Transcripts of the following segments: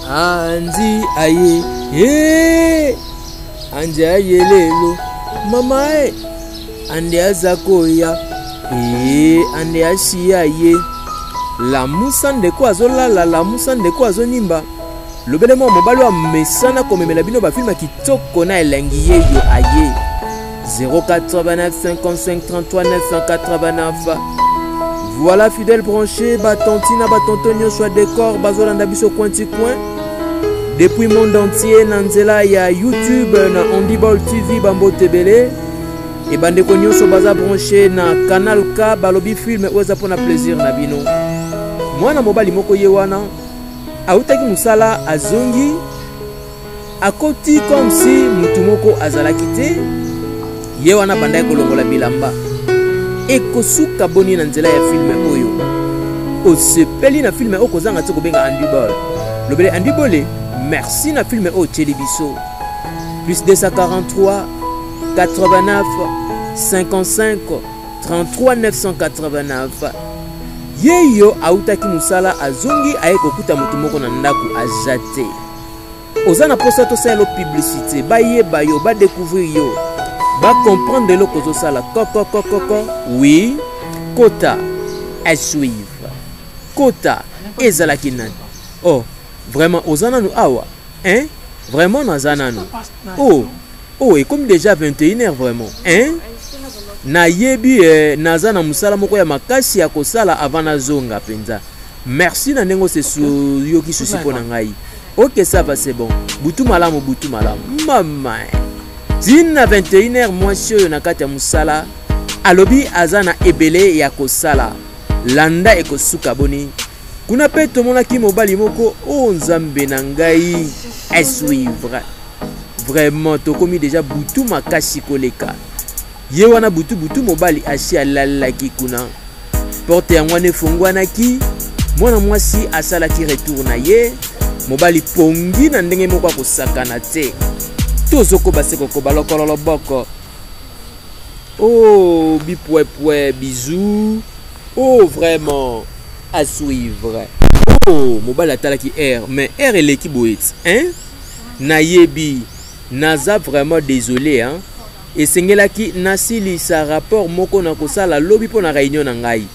Andi aye, andi aye lelo, mama andi azakoya, andi ashia ye. La moussa ndeko azolala, la moussa ndeko azonimba. Lobele mo mobali wa mesana komemela bino ba film kitoko na elengi ye yo aye. 089 55 33 989. Voilà fidèle branché, batontina batontonio soit décor bazolanda biso coin depuis monde entier nanzela ya YouTube na Ondibol TV Bambo Tebele et bandeko nyonso baza branché na Canal K balobi film oza pona plaisir na bino. Mwana mobali moko ye wana autaki musala azongi akoti comme si mutu moko azalaki te ye wana banda kolongola bilamba ekosuka boni na nzela ya filme oyo osepeli na filme oyo kozanga te kobenga Andibol lobele Andibol merci na filme oyo tieli biso plus 243 89 55 33 989 yeyo autaki musala azongi aye kokuta mutu moko na ndaku ajate ozana posa to sala publicité bayeba yo ba découvrir yo ba comprendre le kozo sala koko oui kota à suivre kota ezalaki nani oh vraiment ozana nu awa hein vraiment nazana nu oh et comme déjà 21h vraiment hein na yebi nazana musala moko ya makasi ya kosala avant na zonga penza merci na nengo se yoki susi pona ngai ok ça va c'est bon butu malamu mama dina 21h mwasi yo nakati ya musala alobi azana ebele ya kosala landa ekosuka boni kuna pe tomonaki mobali moko o nzambe na ngai à suivre vraiment tokomi déjà butu makasi koleka ye wana butu mobali ashi alalaki kuna porte ya ngwane fongwanaki mwana mwasi asalaki retour na ye mobali pongi na ndenge moko akosakana te tozoko baseko ko balokolo loboko oh bipouepoué bisous oh vraiment à suivre oh mobali atalaki air mais air eleki boyet hein na yebi naza vraiment désolé hein et sengelaki nasili sa rapport moko na kosala lobi po na réunion na ngai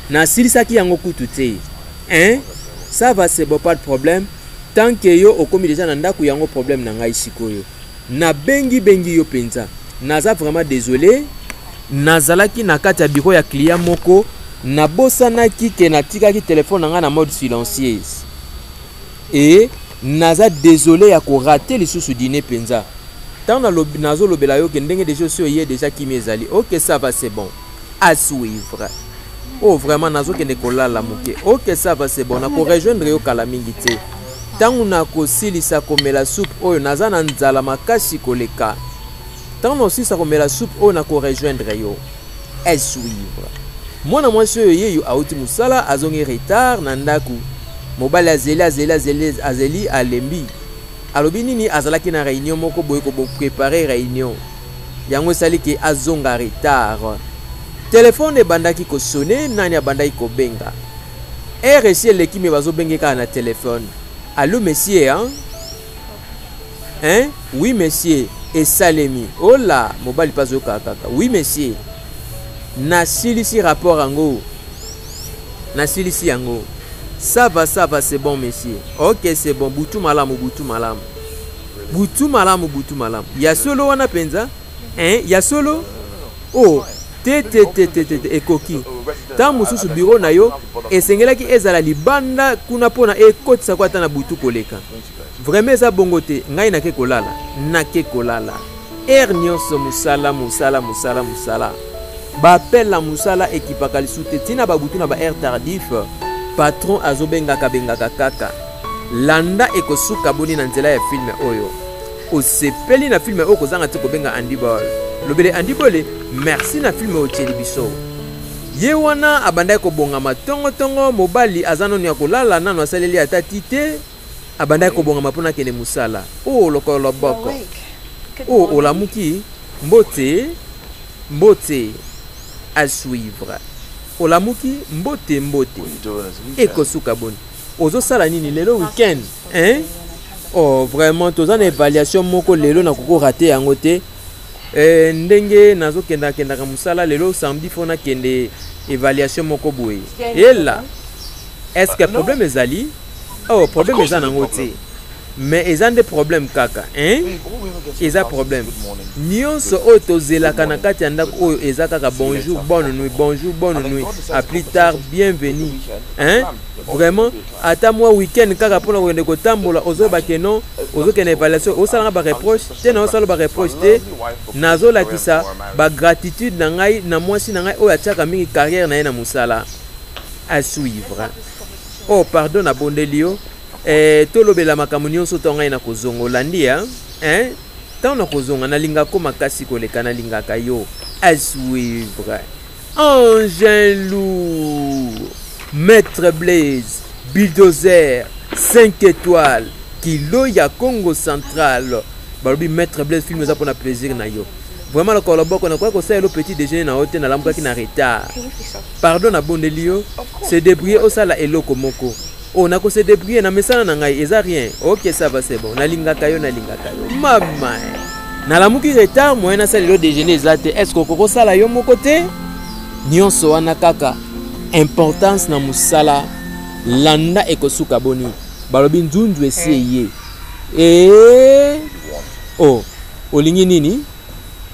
nasili saki yango kutu te hein ça va c'est bon pas de problème tant que yo okomi déjà na ndaku yango problème na ngai sikoyo na bengi yo penza naza vraiment désolé nazalaki na kati ya bureau ya client moko na bosanaki ke natikaki téléphone na nga na mode silencieuse et naza désolé ya ko rater les sous dîner penza tant na nazo lobela yo ke ndenge déjà so yé déjà qui mezali ok ça va c'est bon à suivre oh vraiment nazo ke ne kolala moke ok ça va c'est bon na ko rejoindre yo kala mingi te tant na ko silisa komela soupe oyo naza na nzala makasi koleka tant no silisa komela soupe oyo na ko rejoindre yo à suivre mwana mwasi oyo ye yo auti musala azongi retard na ndaku mobali azeli alembi alobi nini azalaki na réunion moko boye ko préparer réunion yango sali ke azonga retard téléphone bandaki ko sonner nani abandaki ko benga RC l'équipe bazo bengeka na téléphone allô monsieur hein oui monsieur et salemi oh là mobali pazo kaka oui monsieur na silisi rapport ango na silisi yango ça va c'est bon monsieur ok c'est bon butu malamu ya solo wana penza hein ya solo oh te ekoki ta mususu bureau na yo esengelaki ezala libanda kuna pona ekotisa kwa ta na butu koleka vraiment eza bongo te ngai nake kolala nyonso musala bapel la musala ekipaka lisute tina babutu na ba air tardif patron azobengaka kaka landa ekosuka boni na nzela ya filme oyo osepeli na filme oyo kozanga te kobenga Andibol lobele Andibol merci na filme oyo tieli biso ye wana abandaki kobonga matongo mobali azanoni ya kolala nano asaleli atati te abandaki kobonga mapona kende musala oh lokolo boko oh olamuki mbote à suivre olamuki mbote ekosuka boni ozo sala nini lelo week-end hein oh vraiment toza na évaluation moko lelo na koko raté yango te ndenge nazo kenda ka musala lelo samedi fona kende évaluation moko boye et là est-ce que problème ezali oh problème ezana ngote mais ils ont des problèmes kaka hein ils ont problème nyonso auto zelaka na kati anda oyo ezaka bonjour bonne nuit à plus tard bienvenue hein vraiment ata moi week-end kaka pona ko ndeko tambola ozo bakeno ozo kena évaluation osala ba reproche te na osala ba reproche te nazo lakisa ba gratitude na ngai na mwasi na ngai oyo ataka mingi carrière na ye na musala à suivre oh pardon na bondelio tolobela makambo nyonso to ngai na kozongola ndia hein tant na kozonga na linga ko makasi koleka na lingaka yo à suivre Angelou Maître Blaise Bulldozer 5 étoiles kilo ya Congo Central balobi Maître Blaise film za pona plaisir na yo vraiment le koloboko na ko ça le petit déjeuner na hôtel na lamka ki na retard pardon na bondelio se débrouiller au sala eloko moko on a se débrouiller na mesana na ngai eza rien OK ça va c'est bon na lingaka yo mama na lamuki retard moi na sala le déjeuner ezate est-ce que koko sala yo moko te nyonso wana kaka importance na musala landa ekosuka boni balobi nzundu esiye oh olingi nini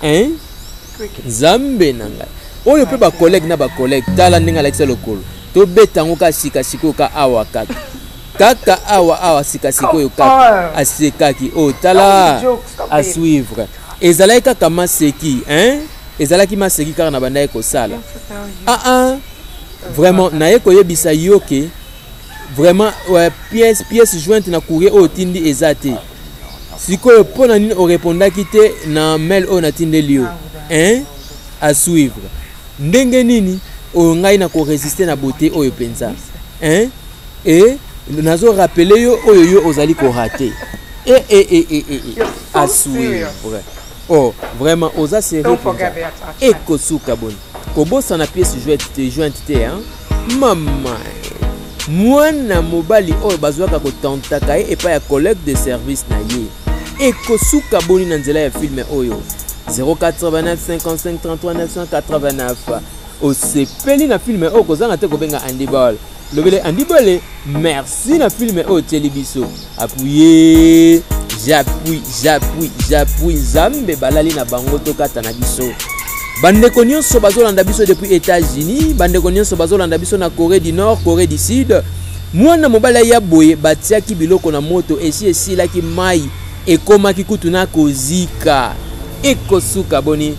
hein zambe nanga oyo pe ba collègue na ba collègue tala ndinga lakisa lokolo to betango ka sika siko ka awa kaka awa sika siko yo kaka asekaki oh tala à suivre ezalaki kaka maseki hein ezalaki maseki kaka na banda ko sala vraiment na yeko yebisa yoke vraiment pièce jointe na courrier au tindi ezate sikoyo pona nini o répondaki te na mail o na tindelio hein à suivre ndenge nini o ngai na ko résister na beauté oyo penza hein et nazo rappeler yo oyo yo ozali ko rater à suivre oh vraiment oza sérieux et kosuka bon kobosa na pièce jointe te hein mama mwana mobali oyo bazwaka kotantaka ye epa ya collègue de service na ye ekosuka boni na nzela ya filme oyo 089 55 33 989 osepeli na filme oyo kozanga te kobenga Andibol lobele Andibol merci na filme oyo tieli biso appuyer j'appuie zambe balali na bango tokata na biso bandeko nyonso bazolanda biso depuis États-Unis bandeko nyonso bazolanda biso na Corée du Nord Corée du Sud mwana mobala ya boye batiaki biloko na moto esilaki mai ekomaki kutu na kozika ekosuka boni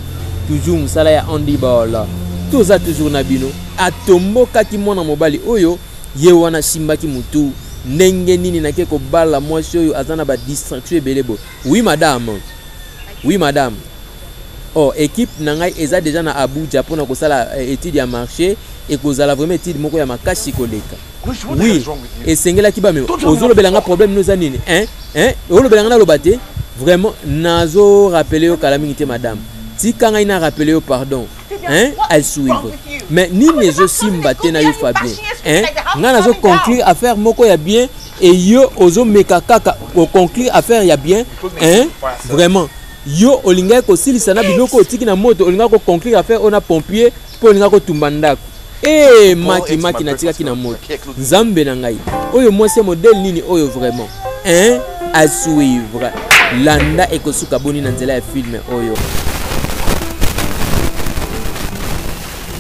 toujours musala ya Andibol toza toujours na bino atombokaki mwana mobali oyo ye wana simbaki mutu ndenge nini nake kobala mwasi oyo azana ba distraction ebelebo oui madame oh équipe nangai eza déjà na Abuja pona kosala étude ya marché et kozala vraiment étude moko ya makasi koleka oui esengela kiba me ozolobela nga problème nous anini hein olobela nga na lobate vraiment nazo rappeler yo kala mingi te madame tika ngai na rappeler yo pardon hein à suivre mais ni nezo simba te na yo Fabien hein nga nazo conclure affaire moko ya bien et yo ozo meka kaka ko conclure affaire ya bien hein vraiment yo olinga ko silisa na biloko otiki na moto olinga ko conclure affaire ona pompier po olinga ko tumba ndako maki na tika kina moto nzambe na ngai oyo mwasi modèle nini oyo vraiment hein à suivre landa ekosuka boni na nzela ya filme oyo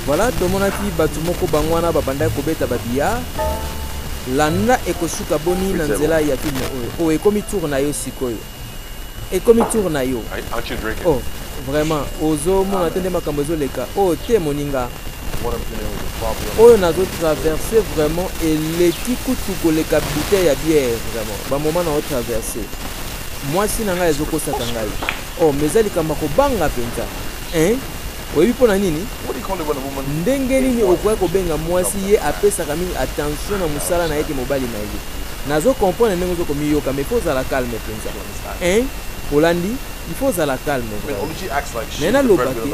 voilà tomonaki batu moko bangwana babanda kobeta babia landa ekosuka boni na nzela ya filme oyo ekomi tour na yo sikoyo ekomi tour na yo oh vraiment ozo mona tende makambo ezoleka oh te moninga oyo nazo traverser vraiment eleki kutu koleka bouteille ya bière vraiment ba moment na traverser mwasi na ngai ezokosaka ngai oh mezali kama kobanga penza hein oyebi pona nini ndenge nini okoya kobenga mwasi ye apesaka mingi attention na musala na yeke mobali na ye nazo comprendre ndenge ozokomiyoka mais faut zala calme penza hein Olandi il faut zala calme maintenant le baké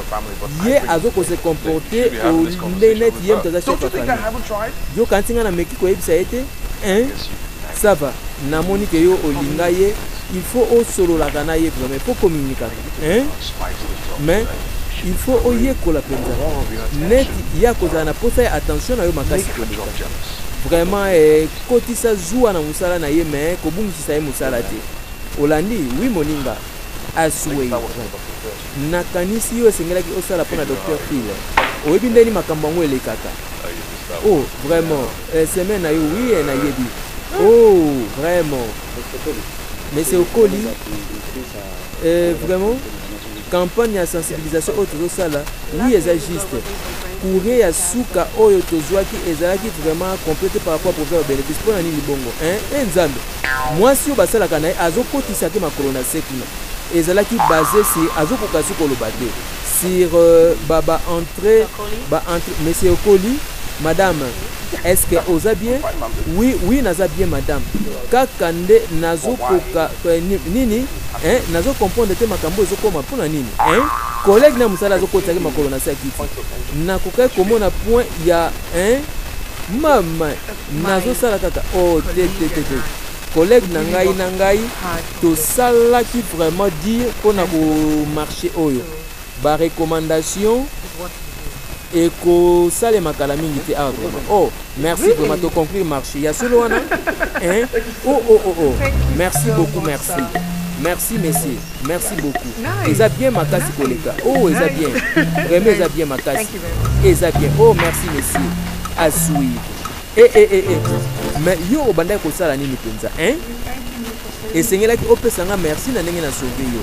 ye azoko se comporter au net yem taza chef famille yo kantinga na meki ko yebisa ete hein ça va namoni ke yo olinga ye il faut au solo la kana ye vraiment il faut communiquer hein mais il faut oyekola penza net ya kozala na posa ya attention na yo makasi koleka vraiment kotisa zuwa na musala na ye mais kobungisa ye musala te olandi oui moninga aswei nakanisi yo esengelaki osala mpona docteur Phil oyebi ndeni makambo yango elekaka oh vraiment semaine na yo oui na yebi oh vraiment mais c'est Okoli vraiment campagne ya sensibilisation oyo tozosala oui eza juste courrier ya suka oyo tozwaki ezalaki vraiment complété par rapport au professeur bénéfice mpona nini bongo nzambe mwasi oyo basalaka na ye azokotisaki makolo na se kuna ezalaki basé sur azokoka suka oloba te sur ba entrée monsieur Okoli madame est-ce que oza bien oui naza bien madame kaka nde nazokoka nini nazo comprendre te makambo ezokoma mpona nini collègue na musala azokotaki makolo na saki nakokai komona point ya mama nazosala kaka oh te collègue na ngai tosalaki vraiment dire mpona komarché oyo barecommandation ekosalemaka la mingi te awa vraiment oh merci vraiment to conclure marché ya solo wana oh merci beaucoup merci messieurs merci beaucoup eza bien makasi koleka oh eza bien vraiment eza bien makasi eza bien oh merci messieurs à suivre mais yo obandaki kosala nini penza esengelaki opesanga merci na ndenge na sauve yo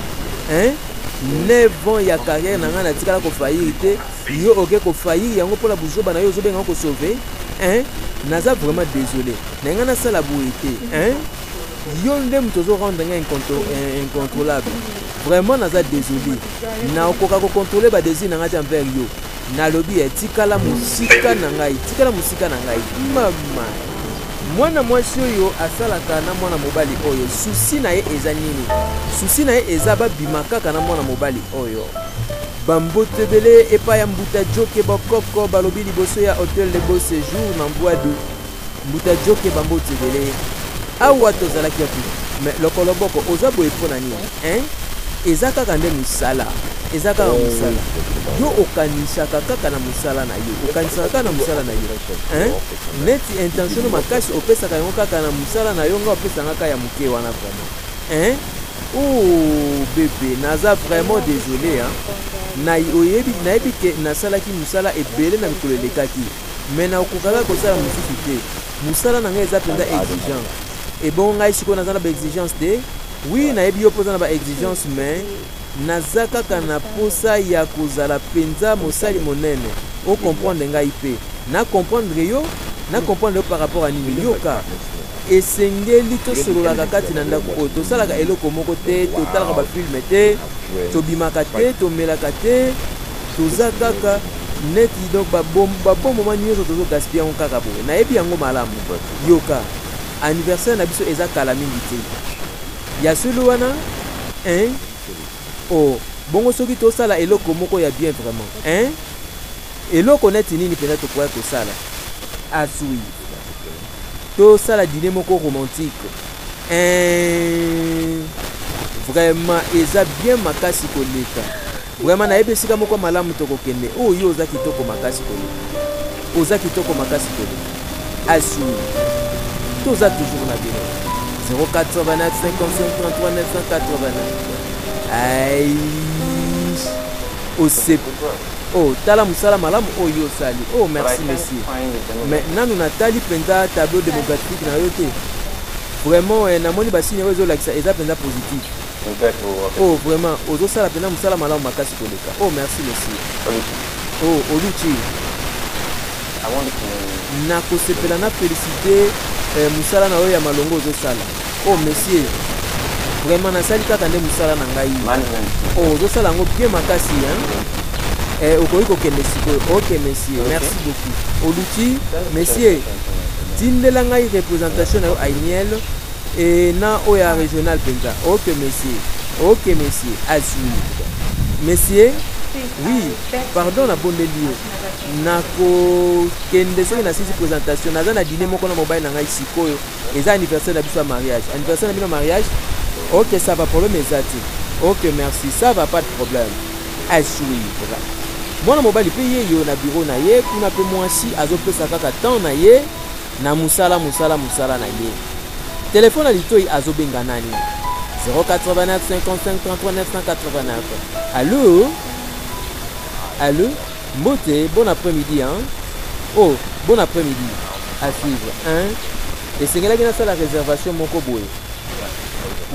9 ans ya carrière na nga na tikala kofaillir te yo oke kofaillir yango mpona buzoba na yo ozobenga ko sauver naza vraiment désolé na nga nasala boye te yo nde moto ozorendre nga incontrôlable vraiment naza désolé na okoka kocontrôle badésir na nga ti envers yo nalobi tikala mosika na ngai mama mwana mwasi oyo asalaka na mwana mobali oyo susi na ye eza nini susi na ye eza babima kaka na mwana mobali oyo bambotebele epai ya mbuta joke bakoko balobi liboso ya hotel de beau séjour na mbwadu mbuta joke bambotebele awa tozalaki ya mais lokolo boko oza boye mpona nini eza kaka nde misala eza kaka musala yo okanisaka kaka na musala na yo okanisaka kaka na musala na yo neti intention makasi opesaka yango kaka na musala na yo nga opesanga kaka ya moke wana vraiment oh bébé naza vraiment désolé nayebi ke nasalaki musala ebele na mikolo elekaki mais na okokaka kosala mosusu te musala na ngai eza mpenza exigent ebongo ngai sikoyo naza na baexigence te oui nayebi yo mpoza na baexigence mais naza kaka na posa ya kozala mpenza mosali monene ocomprendre ngai mpe na comprendre yo par rapport à nini yoka esengeli tosololaka kati na ndako oyo tosalaka eloko moko te totalaka bafilme te tobimaka te tomelaka te toza kaka neti donc babon moment nyonso tozogaspille yango kaka boye nayebi yango malamu yoka anniversaire na biso eza kala mingi te ya solo wana oh bongo soki tosala eloko moko ya bien vraiment eloko neti nini mpenza tokoya kosala asui tosala dîner moko romantique vraiment eza bien makasi koleka vraiment nayebi esika moko malamu tokokende oyo oza kitoko makasi koleka asui toza toujours na bino 089 55 33 989 aïe osep oh tala musala malamu oyo sali oh merci monsieur mais nanu natali penza tableau démographique na yo te vraiment namoni basine oyo ezolakisa eza penza positif oh vraiment ozosala penza musala malamu makasi koleka oh merci monsieur oh oluchi nakosepela na félicité musala na oyo ya malongo ozosala oh monsieur vraiment nasali kaka nde musala na ngai oh ozosala yango bien makasi okoki kokende sikoyo ok monsieur merci beaucoup oluti monsieur tindela ngai représentation na yo ainiel na oyo ya régional mpenza ok monsieur azwi monsieur Oui, pardon na bondelio. Nako kende soki na sisi présentation naza na dîner moko na mobile na ngai sikoyo. Eza anniversaire na biso mariage. Anniversaire na bino mariage. OK, ça va problème ezati. OK, merci, ça va pas de problème. À suivre. Mwana mobali pe ye yo na bureau na ye kuna pe mwasi azopesa kaka temps na ye na musala na ye. Téléphone à litoi azobenga nani 089 55 33 989. Allô? Allô? Mbote, bon après-midi hein? Oh, bon après-midi. À suivre hein? Et c'est là que la réservation moko boy.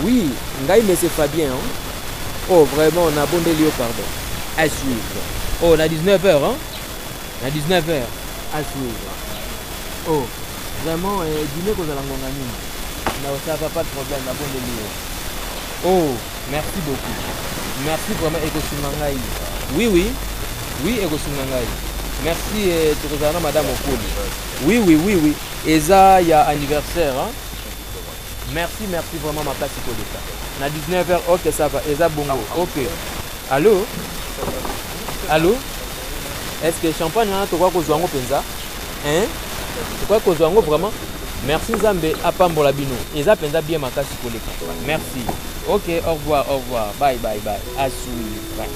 Oui, ngai mais c'est Fabien hein? Oh vraiment on a bon délire pardon. À suivre. Oh, on a 19h, hein? On a 19h. À suivre. Oh, vraiment, dîner qu'on a la ngongani. Non, ça va pas de problème, la bonne délire. Oh, merci beaucoup. Merci vraiment, Ego Sungangai. Oui, oui. Oui, Ego Sungangai. Merci, Tokozana, Madame Okoli. Oui, oui, oui, oui. Et ça, il y a anniversaire, hein? Merci, merci vraiment, ma place, c'est ça. On a 19h, ok, ça va. Et ça, bongo. Ok. Allô? Allô? Est-ce que champagne on a quoi que zoango penza? Hein? Quoi que zoango vraiment? Merci Zambé apambola bino. Eza penza bien makasi koleka. Merci. OK, au revoir, au revoir. Bye bye bye. Asui. Bye.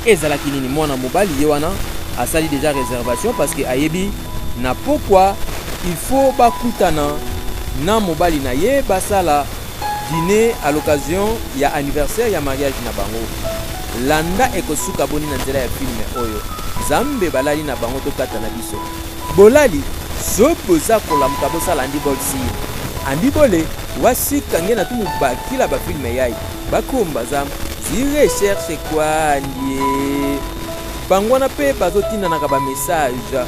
Ezala kinini mwana mobali yewana asali déjà réservation parce que ayebi na pourquoi il faut bakutana na mobali na ye basala dîner à l'occasion ya anniversaire ya mariage na bango. Landa ekosuka boni na nzela ya filme oyo Zambe balali na bango tokata na biso bolali sopoza kolamuka bosala andi bolsi andi bole wasika nge na tumu bakila ba filme yai bakomba zam zi recherche kwa ndie bango na pe bazotinda na ba message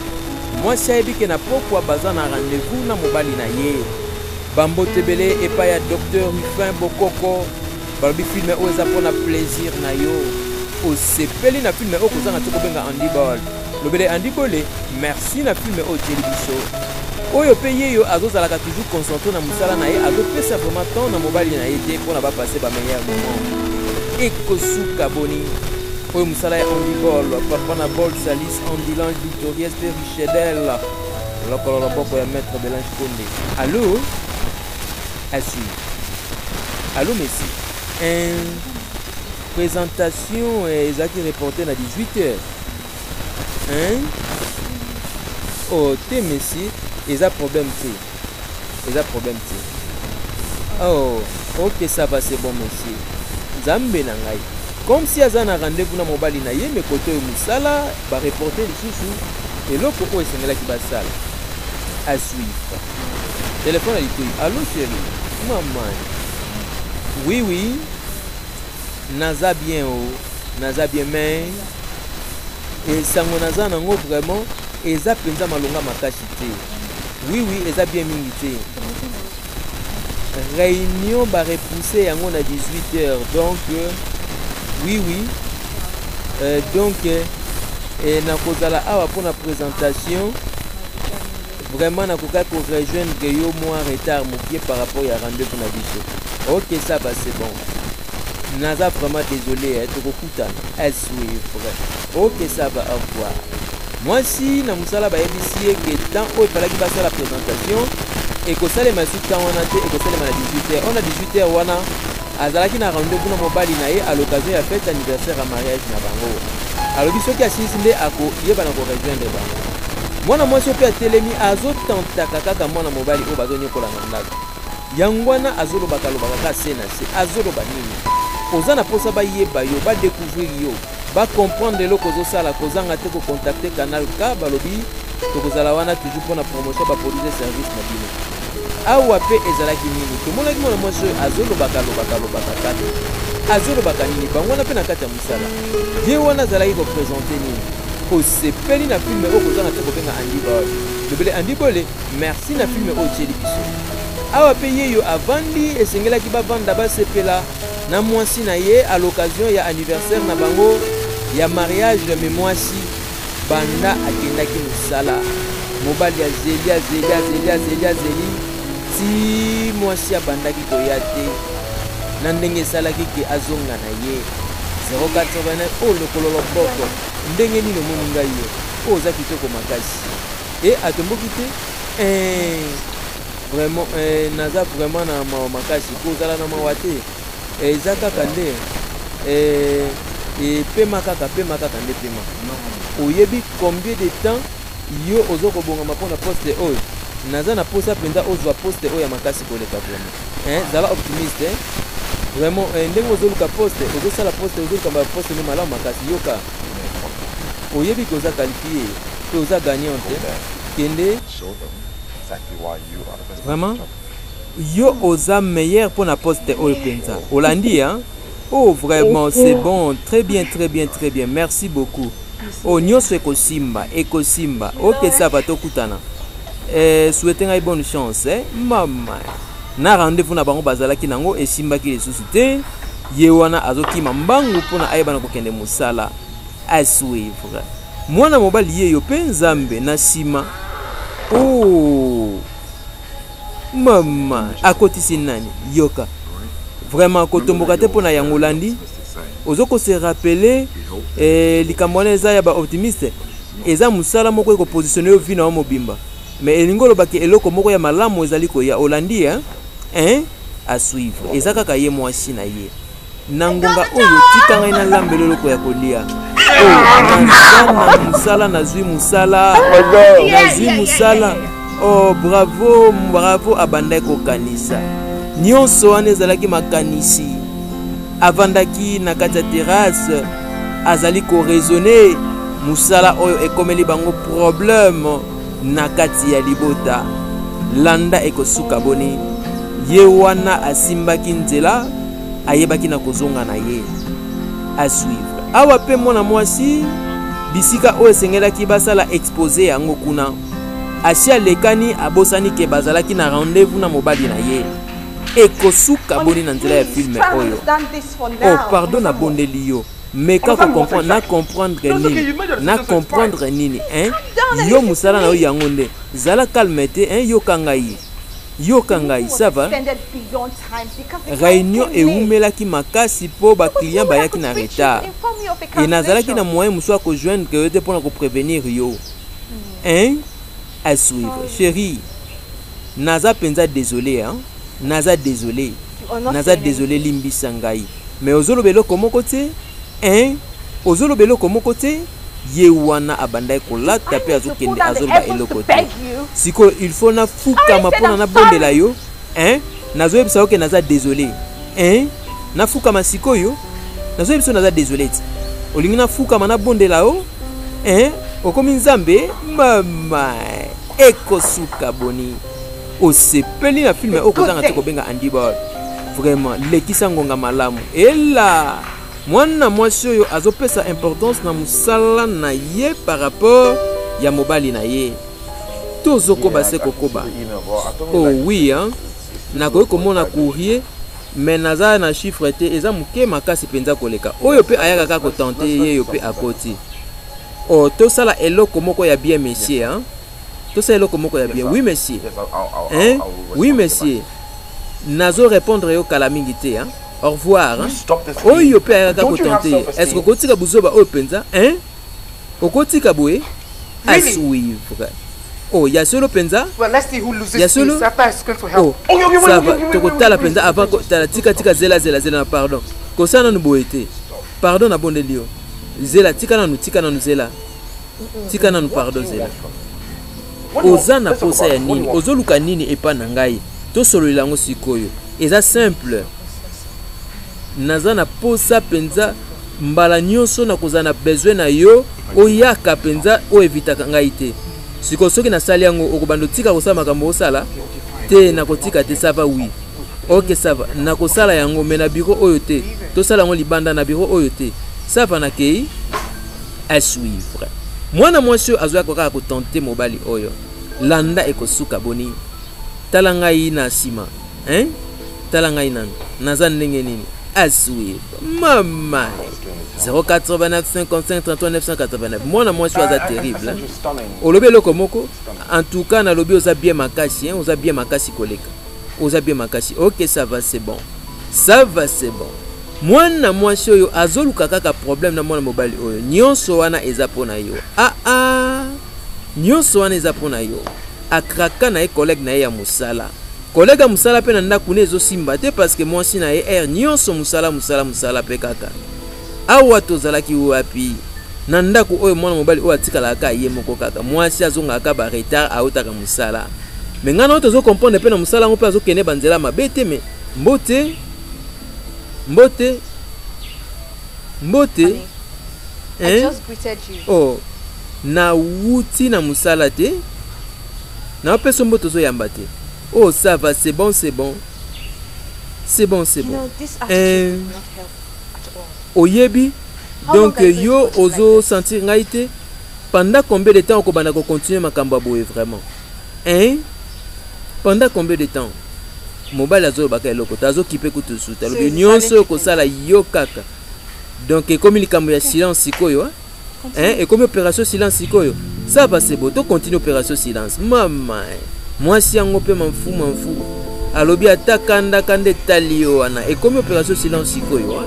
moi saibike na pourquoi baza na rendez-vous na mobali na ye bambotebele epa ya docteur Rufin Bokoko balobi filme oyo eza mpona plaisir na yo osepeli na filme oyo kozanga te kobenga Andy Ball lobele Andy Bole merci na filme oyo tieli biso oyo mpe ye yo azozalaka toujours concentré na mosala na ye azopesa vraiment temps na mobali na ye te mpona bapase bameilleur moment ekosuka boni oyo mosala ya Andy Ball papa na Ball Salis Andilange Victorious pe Richedel lokolo loboko ya maître Belange Konde. Allô? Assu. Allô Messi? Présentation exacte reportée à 18h. Hein? Oh, t'es Messi, il y a problème t'es. Il y a problème t'es. Oh, ok, ça va, c'est bon Messi. Zambe nangai. Comme si il y a un rendez-vous dans mon mobile, mais côté Moussala, va reporter les sous et l'autre pour essayer qui va salle. À suivre. Téléphone à l'écoute. Allô chérie? Maman. Oui, oui. Naza bien oh, naza bien mais et sango naza nango vraiment eza penza malonga makasi te. Oui oui, eza bien mingi te. Réunion ba repousser yango na 18h donc oui oui. Donc et na kozala awa pour la présentation vraiment na koka ko rejoindre yo moi retard mon pied par rapport à rendez-vous na biso. OK, ça va c'est bon. Naza vraiment désolé, à suivre. Ok, ça va, au revoir. Moi si na musala ba yebisi que tant o fallait qu'il passe la présentation et que ça les masuit quand on a été et que ça les à 18h. On a 18h wana azalaki na rendez-vous na mobali na ye à l'occasion ya fête anniversaire à mariage na bango. Alors biso ki asisi nde ako yeba na ko rejoindre bango. Mwana mwasi pe atelemi azotantaka kaka mwana mobali o bazonyekola na ndako. Yangwana azolobaka lobaka ka sena se azoloba nini. Ozana posa ba yeba yo ba découvrir yo ba comprendre le kozo sala kozanga te ko contacter canal K balobi to kozala wana toujours pour la promotion ba produire service na bino awa pe ezalaki nini to mona ki mona mwasi azolobaka kati azolobaka nini bango na pe na kati ya musala ye wana zalaki ko présenter nini osepeli na filme o kozanga te ko benga Andy Ball lebele Andy Bole merci na filme o tieli biso awa pe ye yo avandi esengelaki bavanda basepela na mwasi na ye à l'occasion ya anniversaire na bango ya mariage mais mwasi banda akendaki musala mobali ya zeli ti mwasi abandaki koya te na ndenge esalaki ke azonga na ye 089 o lokolo loboko ndenge nini omoni ngai yo o oza kitoko makasi e atomboki te vraiment naza vraiment na mawa makasi po ozala na mawa te eza kaka nde pema kaka nde pema oyebi combien de temps yo ozokobongama mpona poste oyo naza na posa mpenza ozwa poste oyo ya makasi koleka vraiment zala optimiste vraiment ndenge ozoluka poste ozosala poste ozoluka baposte nde malamu makasi yoka oyebi ke oza qualifie pe oza gagnante kende vraiment yo oza meilleur mpona poste oyo mpenza olandi oh vraiment c'est bon, très bien merci beaucoup. Oh nyonso ekosimba ok ça va tokutana souhaitez une bonne chance mama na rendez-vous na bango bazalaki nango esimbaki lisusu te ye wana azokima mbangu mpona ayebana kokende mosala à suivre mwana mobali ye yo mpe nzambe na nsima oh mama akotisi nani yoka vraiment kotomboka te mpona yango olandi ozoko se rappeler likambo wana eza ya baoptimiste eza mosala moko ekopositione yo vi na yo mobimba mais elingi olobaki eloko moko ya malamu ezali koya olandi a suivre eza kaka ye mwasi na ye na ngonga oyo tika ngai nalambela eloko ya kolia naza na mosala nazwi mosala oh bravo abandai kokanisa nyonso wana ezalaki makanisi avandaki na kati ya terrasse azali koraisonne mosala oyo ekomeli bango problème na kati ya libota landa ekosuka boni ye wana asimbaki nzela ayebaki na kozonga na ye a suivre awa pe mwana mwasi bisika oyo esengelaki basala exposé yango kuna asi alekani abosani ke bazalaki na rendez-vous na mobali na ye ekosuka boni na nzela ya filme oyo oh pardon na bondeli yo mais kako comprendre na comprendre nini yo musala na yo yango nde zala calme te yoka ngai ça va réunion eumelaki makasi po ba client bayaki na retard et nazalaki na moyen musu a kojoindre que yo te pona ko prévenir yo à suivre chérie naza penza désolé naza désolé limbisa ngai mais ozolobelo komoko te ozolobelo komoko te ye wana abandai kolata pe azokende azoloba eloko te siko il faut na fukama mpona na bondela yo nazoyebisa oke naza désolé na fukama sikoyo nazoyebisa naza désolé te olingi na fukama na bondela yo okomi nzambe mama ekosuka boni osepeli na filme okozanga te kobenga andiba vraiment lekisa ngonga malamu ela mwana mwasi oyo azopesa importance na musala na ye par rapport ya mobali na ye tozokoba se kokoba oh oui nakoki komona courrier mais naza na chiffre te eza moke makasi mpenza koleka oyo mpe ayaka kaka kotante ye yo mpe akoti oh tosala eloko moko ya bien monsieur tosala eloko moko ya bien oui monsieur oui monsieur nazo répondre yo kala mingi te au revoir oyo pe ayaka kotante est-ce que kotika buzoba oyo penza okotika boye à suivre oh ya solo penza ya solo oh ça va tokotala penza avant tala tika zela na pardon kosana no boye te pardon na bondeli yo zela tika na nu zela tika na nu pardon zela ozana posa ya nini ozoluka nini epa na ngai tosololela yango sikoyo eza simple naza na posa penza mbala nyonso na kozana besoin na yo oyaka penza o evitaka ngai te siko soki nasali yango okobando tika kosala makambo osala te nakotika te ça va oui ok ça va nakosala yango mais na biro oyo te tosala yango libanda na biro oyo te ça va nakei à suivre mwana mwasi oyo azoyaka kaka kotante mobali oyo landa ekosuka boni tala ngai na nsima tala ngai nani naza ndenge nini à suivre mama 089 55 33 989 mwana mwasi oyo aza terrible olobi eloko moko en tout cas nalobi oza bien makasi oza bien makasi koleka oza bien makasi ok ça va c'est bon mwana mwasi oyo azoluka kaka problème na mwana mobali oyo nyonso wana eza pona yo nyonso wana eza pona yo akraka na ye collègue na ye ya musala collègue ya musala pe na ndako ne ezosimba te parce que mwasi na ye nyonso musala pe kaka awa tozalaki wapi na ndako oyo mwana mobali oyo atikalaka ye moko kaka mwasi azongaka ba retard aotaka musala me ngana oyo tozo comprendre pe na musala ngo pe azokende banzela mabe te me mbote I just greeted you. Oh na wuti na musala te na peso mboto zo yamba te oh ça va c'est bon You know, this attitude will not help at all. Oyebi donc yo ozo sentir ngai te pendant combien de temps okobanda ko continuer makambo boye vraiment pendant combien de temps mobile azo baka eloko tazo kipe kutu suta le nyonso ko sala yo kaka donc comme likambo ya silence sikoyo et comme opération silence sikoyo ça va c'est beau to continue opération silence mama mwasi yango pe mamfu alobi atakanda kande talio wana et comme opération silence sikoyo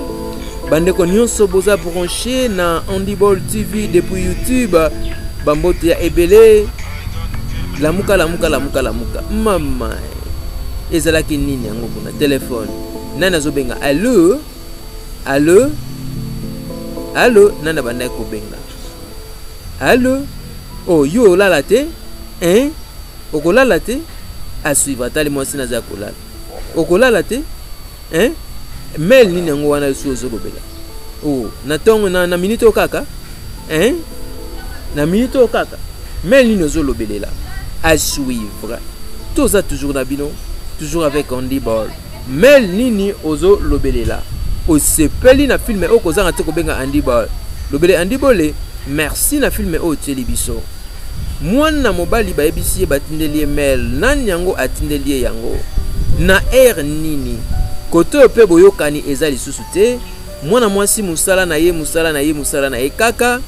bande ko nyonso boza branché na Handiball TV depuis YouTube bambote ya ebele lamuka mama ezalaki nini yango kuna téléphone nana azobenga allo nana banda kobenga allo oh yo olala te okolala te asuivre atali mwasi naza kolala okolala te mail nini yango wana esu ozolobela oh na ntongo na minute okaka na minute okaka mail nini ozolobelela à suivre toza toujours na bino toujours avec Handiball mail nini ozo lobelela osepeli na filme okozanga te kobenga Handiball lobele Handiball merci na filme o telebiso mwana mobali bayebisi batindeli mail nani yango atindeli yango na air nini koto pe boyokani eza lisusu te mwana mwasi musala na ye kaka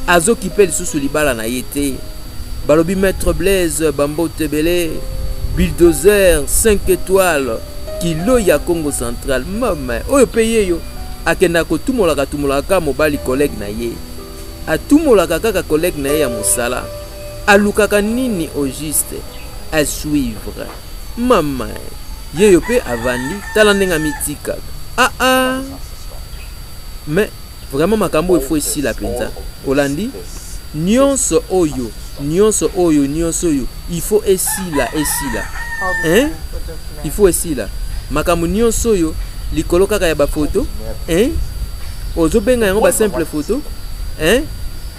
azokipe lisusu libala na ye te balobi maître Blaise Bambote Belé bulldozer 5 étoiles kilo ya Congo central mama oyo peye yo akenda ko tumolaka mobali collègue na ye atumolaka kaka collègue na ye ya musala alukaka nini au juste à suivre mama yeyo pe avandi tala ndenga mitika mais vraiment makambo il faut ici la penza olandi nyonso oyo il faut esila il faut esila makambo nyonso oyo likolo kaka ya ba photo ozobenga yango ba simple photo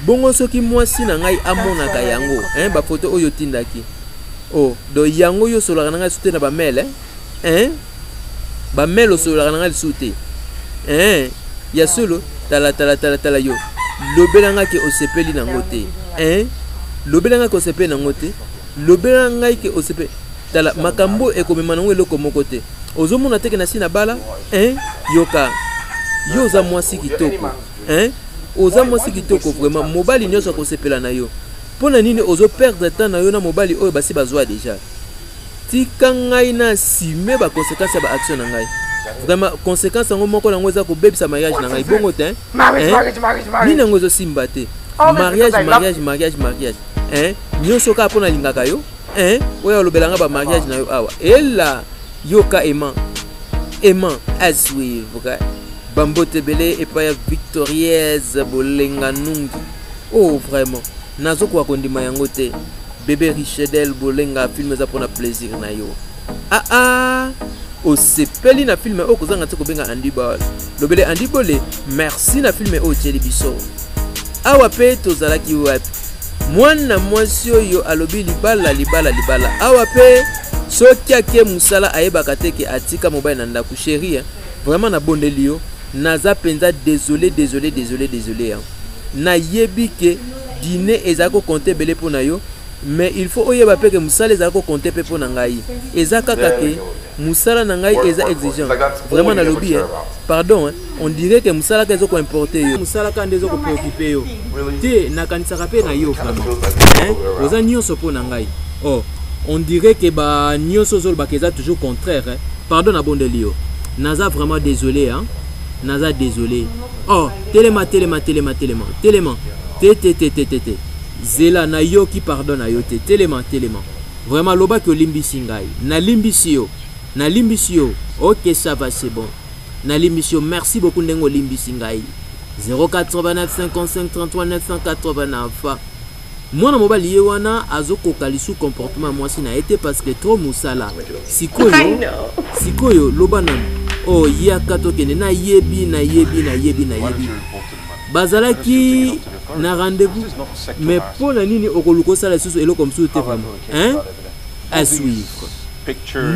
bongo soki mwasi na ngai amonaka yango ba photo oyo tindaki oh do yango yo solaka na ngai sute na ba mail ba mail osolaka na ngai sute ya solo tala yo lobelanga ke osepeli nango te lobelanga ko sepeli nango te lobelanga ke osepe tala makambo ekomema nango eloko moko te ozomona teke na sina bala yoka yo za mwasi kitoko oza mwasi kitoko vraiment mobali nyonso ko sepela na yo pona nini ozo perdre temps na yo na mobali oyo basi bazwa déjà tika ngai na sime ba conséquences ba action na ngai vraiment conséquence ngo moko nango eza ko bebisa mariage na ngai bongo te nini nango zo simba te mariage nyonso ka pona lingaka yo oyo lobelanga ba mariage na yo awa ela yoka aimant à suivre Bambote Belé et pas victorieuse bolenga nungi oh vraiment nazo kwa kondima yango te bébé Richedel bolenga film za pona plaisir na yo osepeli na film o kozanga te kobenga Handiball lobele Handiball merci na film o telebiso awa pe tozalaki wapi mwana mwasi oyo alobi libala awa pe soki ake musala ayebaka te ke atika mobile na ndako chérie vraiment na bondeli yo naza penza désolé na yebi ke dîner ezako compter belé pona yo mais il faut oyeba pe ke musala ezako compter pe pona ngai ezaka kake musala na ngai eza exigeant vraiment na lobby pardon on dirait que musala ka ezoko importer yo musala ka ndezo ko préoccuper yo te na kanisaka pe na yo vraiment oza nyonso pona ngai oh on dirait que ba nyonso zol ba keza toujours contraire pardon na bondeli yo naza vraiment désolé naza désolé. Oh, téléma. Té. Zela na yo qui pardonne à yo te. Téléma. Vraiment, loba que limbisi ngai. Na limbisi yo. Ok, ça va, c'est bon. Na limbisi yo. Merci beaucoup ndengo limbisi ngai. 089 55 33 989. Moi na mobali ye wana azoko kalisu comportement moi si na été parce que trop musala. Sikoyo loba na oh ya kato kene na yebi. Bazalaki na rendez-vous mais pour la nini okoluko sala susu elo comme ça vraiment hein à suivre.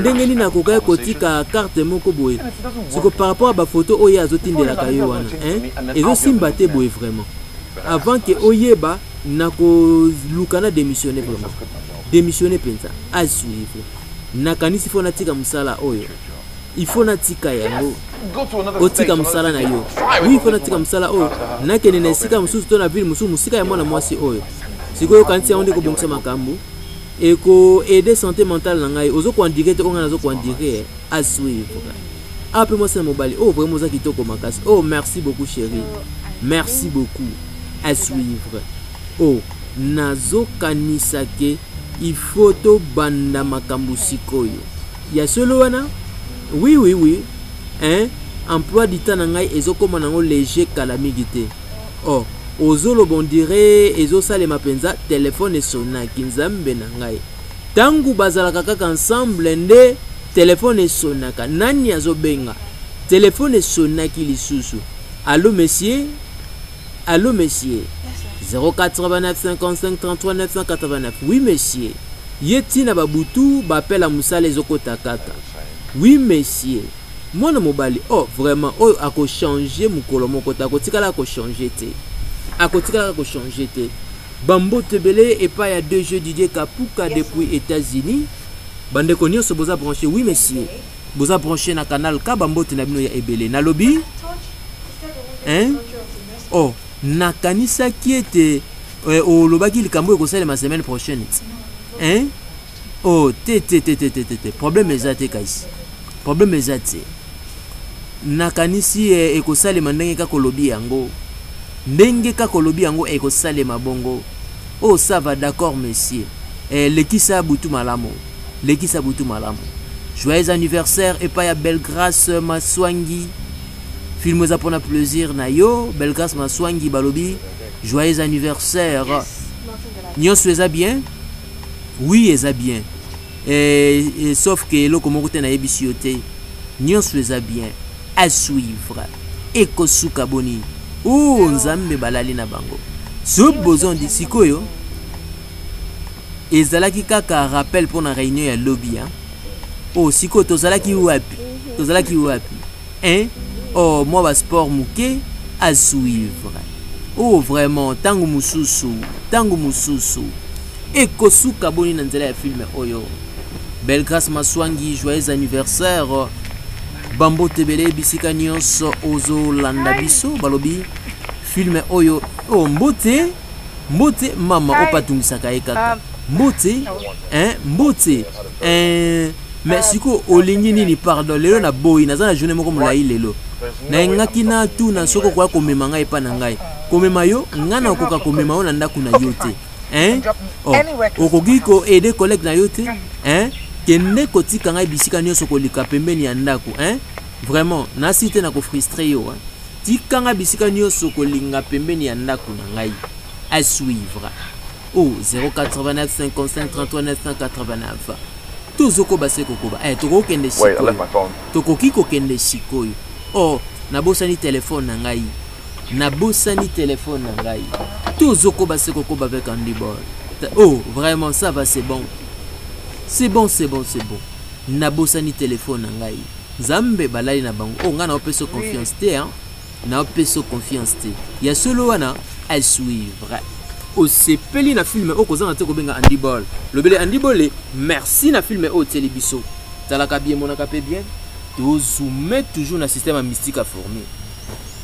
Ndenge ni na koka kotika carte moko boye. Siko par rapport à ba photo oya azotindela kayo wana hein ezo simba te boye vraiment. Avant que oyeba nako lukana démissionner vraiment. Démissionner penza à suivre. Nakanisi fona tika musala oyo. Il faut natika yango. Otika musala na yo. Oui, il faut natika musala oyo. Nakene na sika mususu to na ville mususu musika ya mwana mwasi oyo. Sikoyo kanti onde ko bongisa makambo. Eko aider santé mentale na ngai. Ozo ko indiquer te onga nazo ko indiquer à suivre. Après moi c'est mobile. Oh vraiment ça kitoko makasi. Oh merci beaucoup chérie. Merci beaucoup. À suivre. Oh nazo kanisake il faut to banda makambo sikoyo. Ya solo wana? Oui. Hein? Emploi du temps nangai ezokoma nango léger calamité. Oh, ozolo bondire ezo sale mapenza téléphone sonaki nzambe nangai. Tangu bazalaka kaka ensemble nde téléphone sonaka nani azobenga. Téléphone sonaki lisusu. Allô monsieur? 089 55 33 989. Oui monsieur. Yetina babutu bapela musala ezokota kaka. Oui monsieur. Mwana mobali oh vraiment oh ako changer mukolo moko ta kotikala ako changer te. Bambo tebele et pas ya 2 jeux Didier Kapuka depuis États-Unis. Bande konyo so boza branché oui monsieur. Boza branché na canal ka bambo te na bino ya ebele na lobby. Hein? Oh nakanisa qui était au lobaki likambo ekosala ma semaine prochaine. Hein? Oh té problème ezate kaisi. Problème ezate. Nakanisi ekosalema ndenge ka kolobi yango. Ndenge ka kolobi yango ekosalema bongo. Oh ça va d'accord monsieur. Lekisa butu malamu. Joyeux anniversaire et pas ya Belgrâce Maswangi. Film za pona plaisir na yo, Belgrâce Maswangi balobi. Joyeux anniversaire. Nyonso eza bien? Oui, eza bien. Sauf que le komoko te na yebisi yo te. Nyonso eza bien. À suivre. Ekosuka boni. Oh, nzambe balali na bango. Ce besoin de sikoyo. Ezalaki kaka rappel pour na réunion ya lobby hein. Oh, siko tozalaki wapi? Hein? Oh, moi ba sport muke à suivre. Oh, vraiment tango mususu. Ekosuka boni na nzela ya film oyo. Belgrâce Maswangi, joyeux anniversaire. Bambo tebele bisika nyonso ozo landa biso balobi film oyo. Oh mbote mama opatungisaka ekaka. Mbote mais siko olingi nini pardon lelo na boy naza na journée moko molai lelo. Na ngaki na tu na soko kwa komema ngai pa na ngai. Komema yo ngana okoka komema yo na ndaku na yo te. Hein? Oh, okoki ko aider collègue na yo te. Hein? Kende kotika ngai bisika nyonso kolika pembeni ya ndako, hein? Vraiment, na site na ko frustrer yo, hein? Tika nga bisika nyonso kolinga pembeni ya ndako na ngai. À suivre. Oh, 089 55 33 989. Tozoko base kokoba. Toko kende sikoyo. Tokoki ko kende sikoyo. Oh, nabosani téléphone na ngai. Tozoko base kokoba avec Andy Ball. Oh, vraiment ça va, c'est bon. C'est bon. Nabosani téléphone na ngai. Zambe balali na bango. Oh, nga na opeso confiance te, hein. Na opeso confiance te. Ya solo wana à suivre. O sepeli na film o kozanga te ko benga Andy Ball. Lobele Andy Ball, merci na film o télébiso. Talaka bien monaka pe bien. To zoomer toujours na système mystique à former.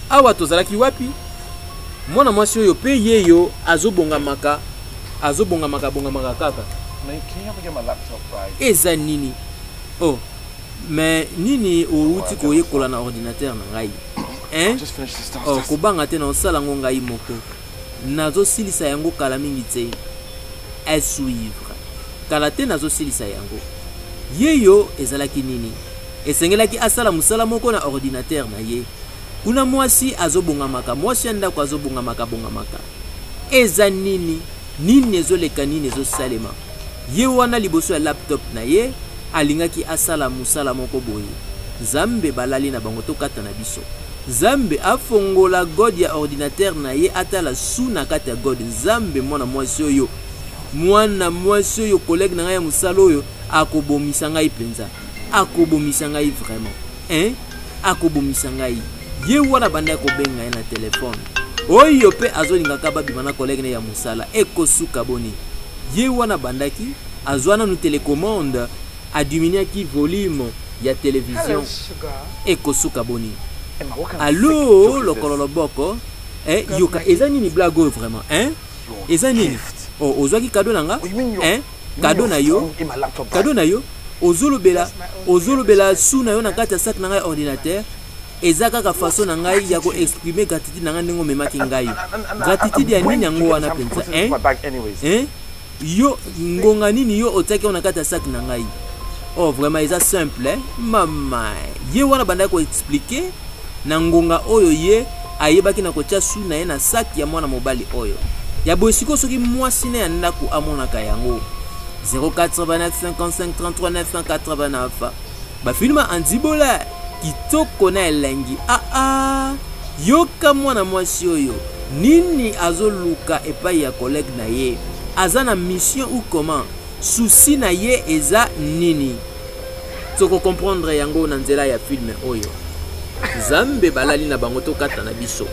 Awa tozalaki wapi? Mwana mwasi oyo pe ye yo azobonga maka kaka. Man, can you ever get my laptop right? Eza nini? Oh, mais nini outi ko yekola na ordinateur na ngai. I'll just finish this stuff. Oh, kubanga te na osala ngo ngai moko. Nazo silisa yango kala mingi te. À suivre. Kala te nazo silisa yango. Yeyo ezalaki nini? Esengelaki asala musala moko na ordinateur na ye. Kuna mwasi azobongamaka, mwasi ndako azobongamaka bongamaka. Eza nini? Nini ezoleka nini ezosalema? Ye wana liboso ya laptop na ye alingaki asala musala moko boye. Zambe balali na bango tokata na biso. Zambe afongola god ya ordinateur na ye atala su na kata ya god. Zambe mwana mwasi oyo. Mwana mwasi oyo collègue na ngai ya musala oyo akobomisa ngai penza. Akobomisa ngai vraiment. Hein? Akobomisa ngai. Ye wana banda kobenga ye na telefone. Oyo pe azolinga kaba bimana collègue na ya musala ekosuka boni. Ye wana bandaki azwana nu télécommande a diminué ki volume ya télévision ekosuka boni. Allô lokolo boko yoka eza nini blague vraiment hein? Eza nini? Oh ozwaki cadeau nanga? Hein? Cadeau na yo? Cadeau na yo? Ozolobela su na yo na kati ya sac na ngai ordinateur. Eza kaka façon na ngai ya ko exprimer gratitude na ngai ndenge memaki ngai. Gratitude ya nini yango wana penza hein? Hein? Yo ngonga nini yo otaki na kati ya sac na ngai? Oh vraiment eza simple hein? Mama ye wana banda ko expliquer na ngonga oyo ye ayebaki na kotia su na ye na sac ya mwana mobali oyo. Ya boisiko soki mwasi na ya ndako amonaka yango. 089 55 33 989 ba filma Andibola kitoko na elengi yoka mwana mwasi oyo nini azoluka epai ya collègue na ye azana mission ou comment souci na ye eza nini toko comprendre yango na nzela ya film oyo zambe balali na bango tokata na biso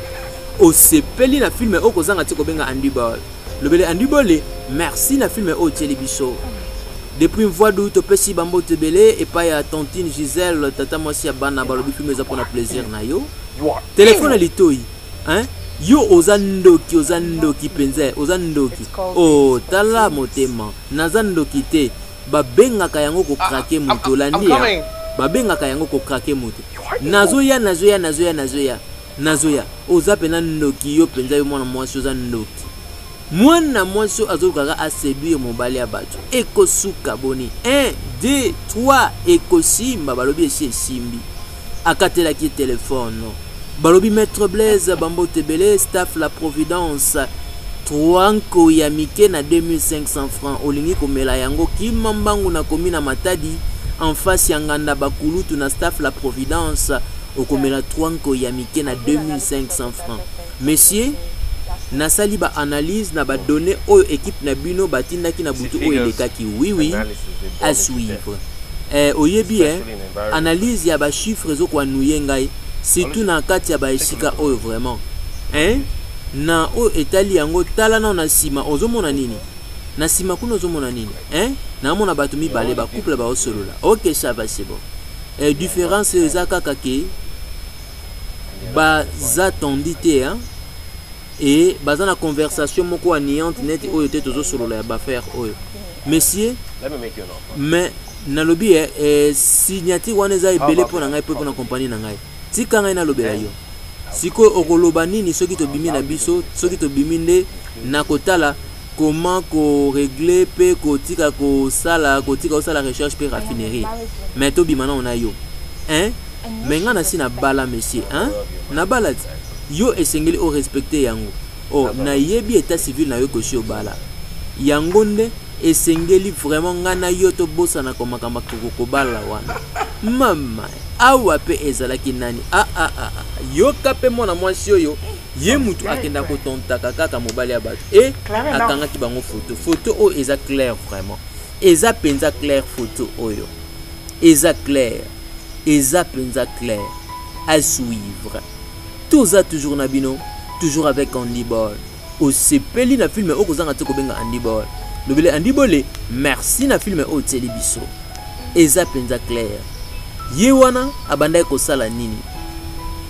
osepeli na film oyo kozanga te kobenga Andibol lobele Andibole merci na film oyo tieli biso. Depuis une voix d'où tu peux si bambo te belé et pas ya tontine Gisèle tata moi si bana balobi filme za pona plaisir na yo. Téléphone litoi hein yo ozandoki penze ozandoki oh tala motema nazandoki te babengaka yango ko craquer moto landia babengaka yango ko craquer moto nazoya oza pena ndoki yo penza yo mwana mwasi ozandoki mwana mwasi azokaka aseduire mobali ya bato ekosuka boni 1 2 3 ekosimba balobi esi esimbi akatelaki telefone balobi maître Blaise bambo tebele staff la Providence 3 nko ya mike na 2500 francs olingi komela yango kimambangu na komina Matadi en face ya nganda bakulutu na staff la Providence okomela 3 nko ya mike na 2500 francs monsieur nasali ba analyse na ba données oyo équipe na bino batindaki na butu oyo elekaki oui à suivre oyebi analyse ya ba chiffres zo kwa nuyengai surtout na kati ya ba esika oyo vraiment na oyo etali yango tala na sima ozomona nini na sima kuna ozomona nini na mona bato mibale ba couple ba osolola OK ça va c'est bon différence ezaka kake ba zatondite et basant la conversation moko aniante net oyo te tozo solola ya bafaire oyo monsieur mais nalobi signature wana eza ebele pona ngai pe pona compagnie na ngai tika ngai nalobela yo siko okoloba nini soki tobimi na biso soki tobimi nde na kotala comment ko régler pe kotika osala recherche pe raffinerie mais tobima na ona yo mais nga na si na bala monsieur na bala yo esengeli o respecter yango na yebi état civil na yo koshi obala yango nde esengeli vraiment ngana yo to bosa na komakamba kokobala wana mama awa pe ezalaki nani yo kape mona mwasi oyo ye mutu akenda kotontaka kaka mobali ya bato akangaki bango photo oyo eza clair vraiment eza penza clair photo oyo eza clair à suivre. Tout ça toujours nabino, toujours avec Andibol. Osepeli na film o kozanga te kobenga Andibol. Lobele Andibole, merci na film o telebiso. Eza penza clair. Yewana abanda ko sala nini?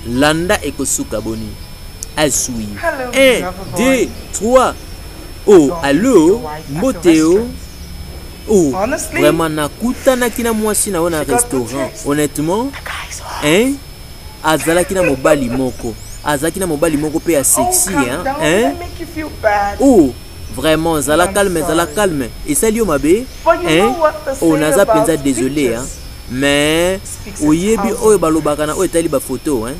Landa ekosuka boni. À suivre. 1 2 3. Oh, allô, Mboteo. Oh, vraiment nakutana kina mwasi na wana restaurant. Honnêtement, azalaki na mobali moko pe ya sexy hein oh vraiment zala calme et ça lui mabe hein oh naza penza désolé hein mais oyebi oyo balobaka na oyo etali ba photo hein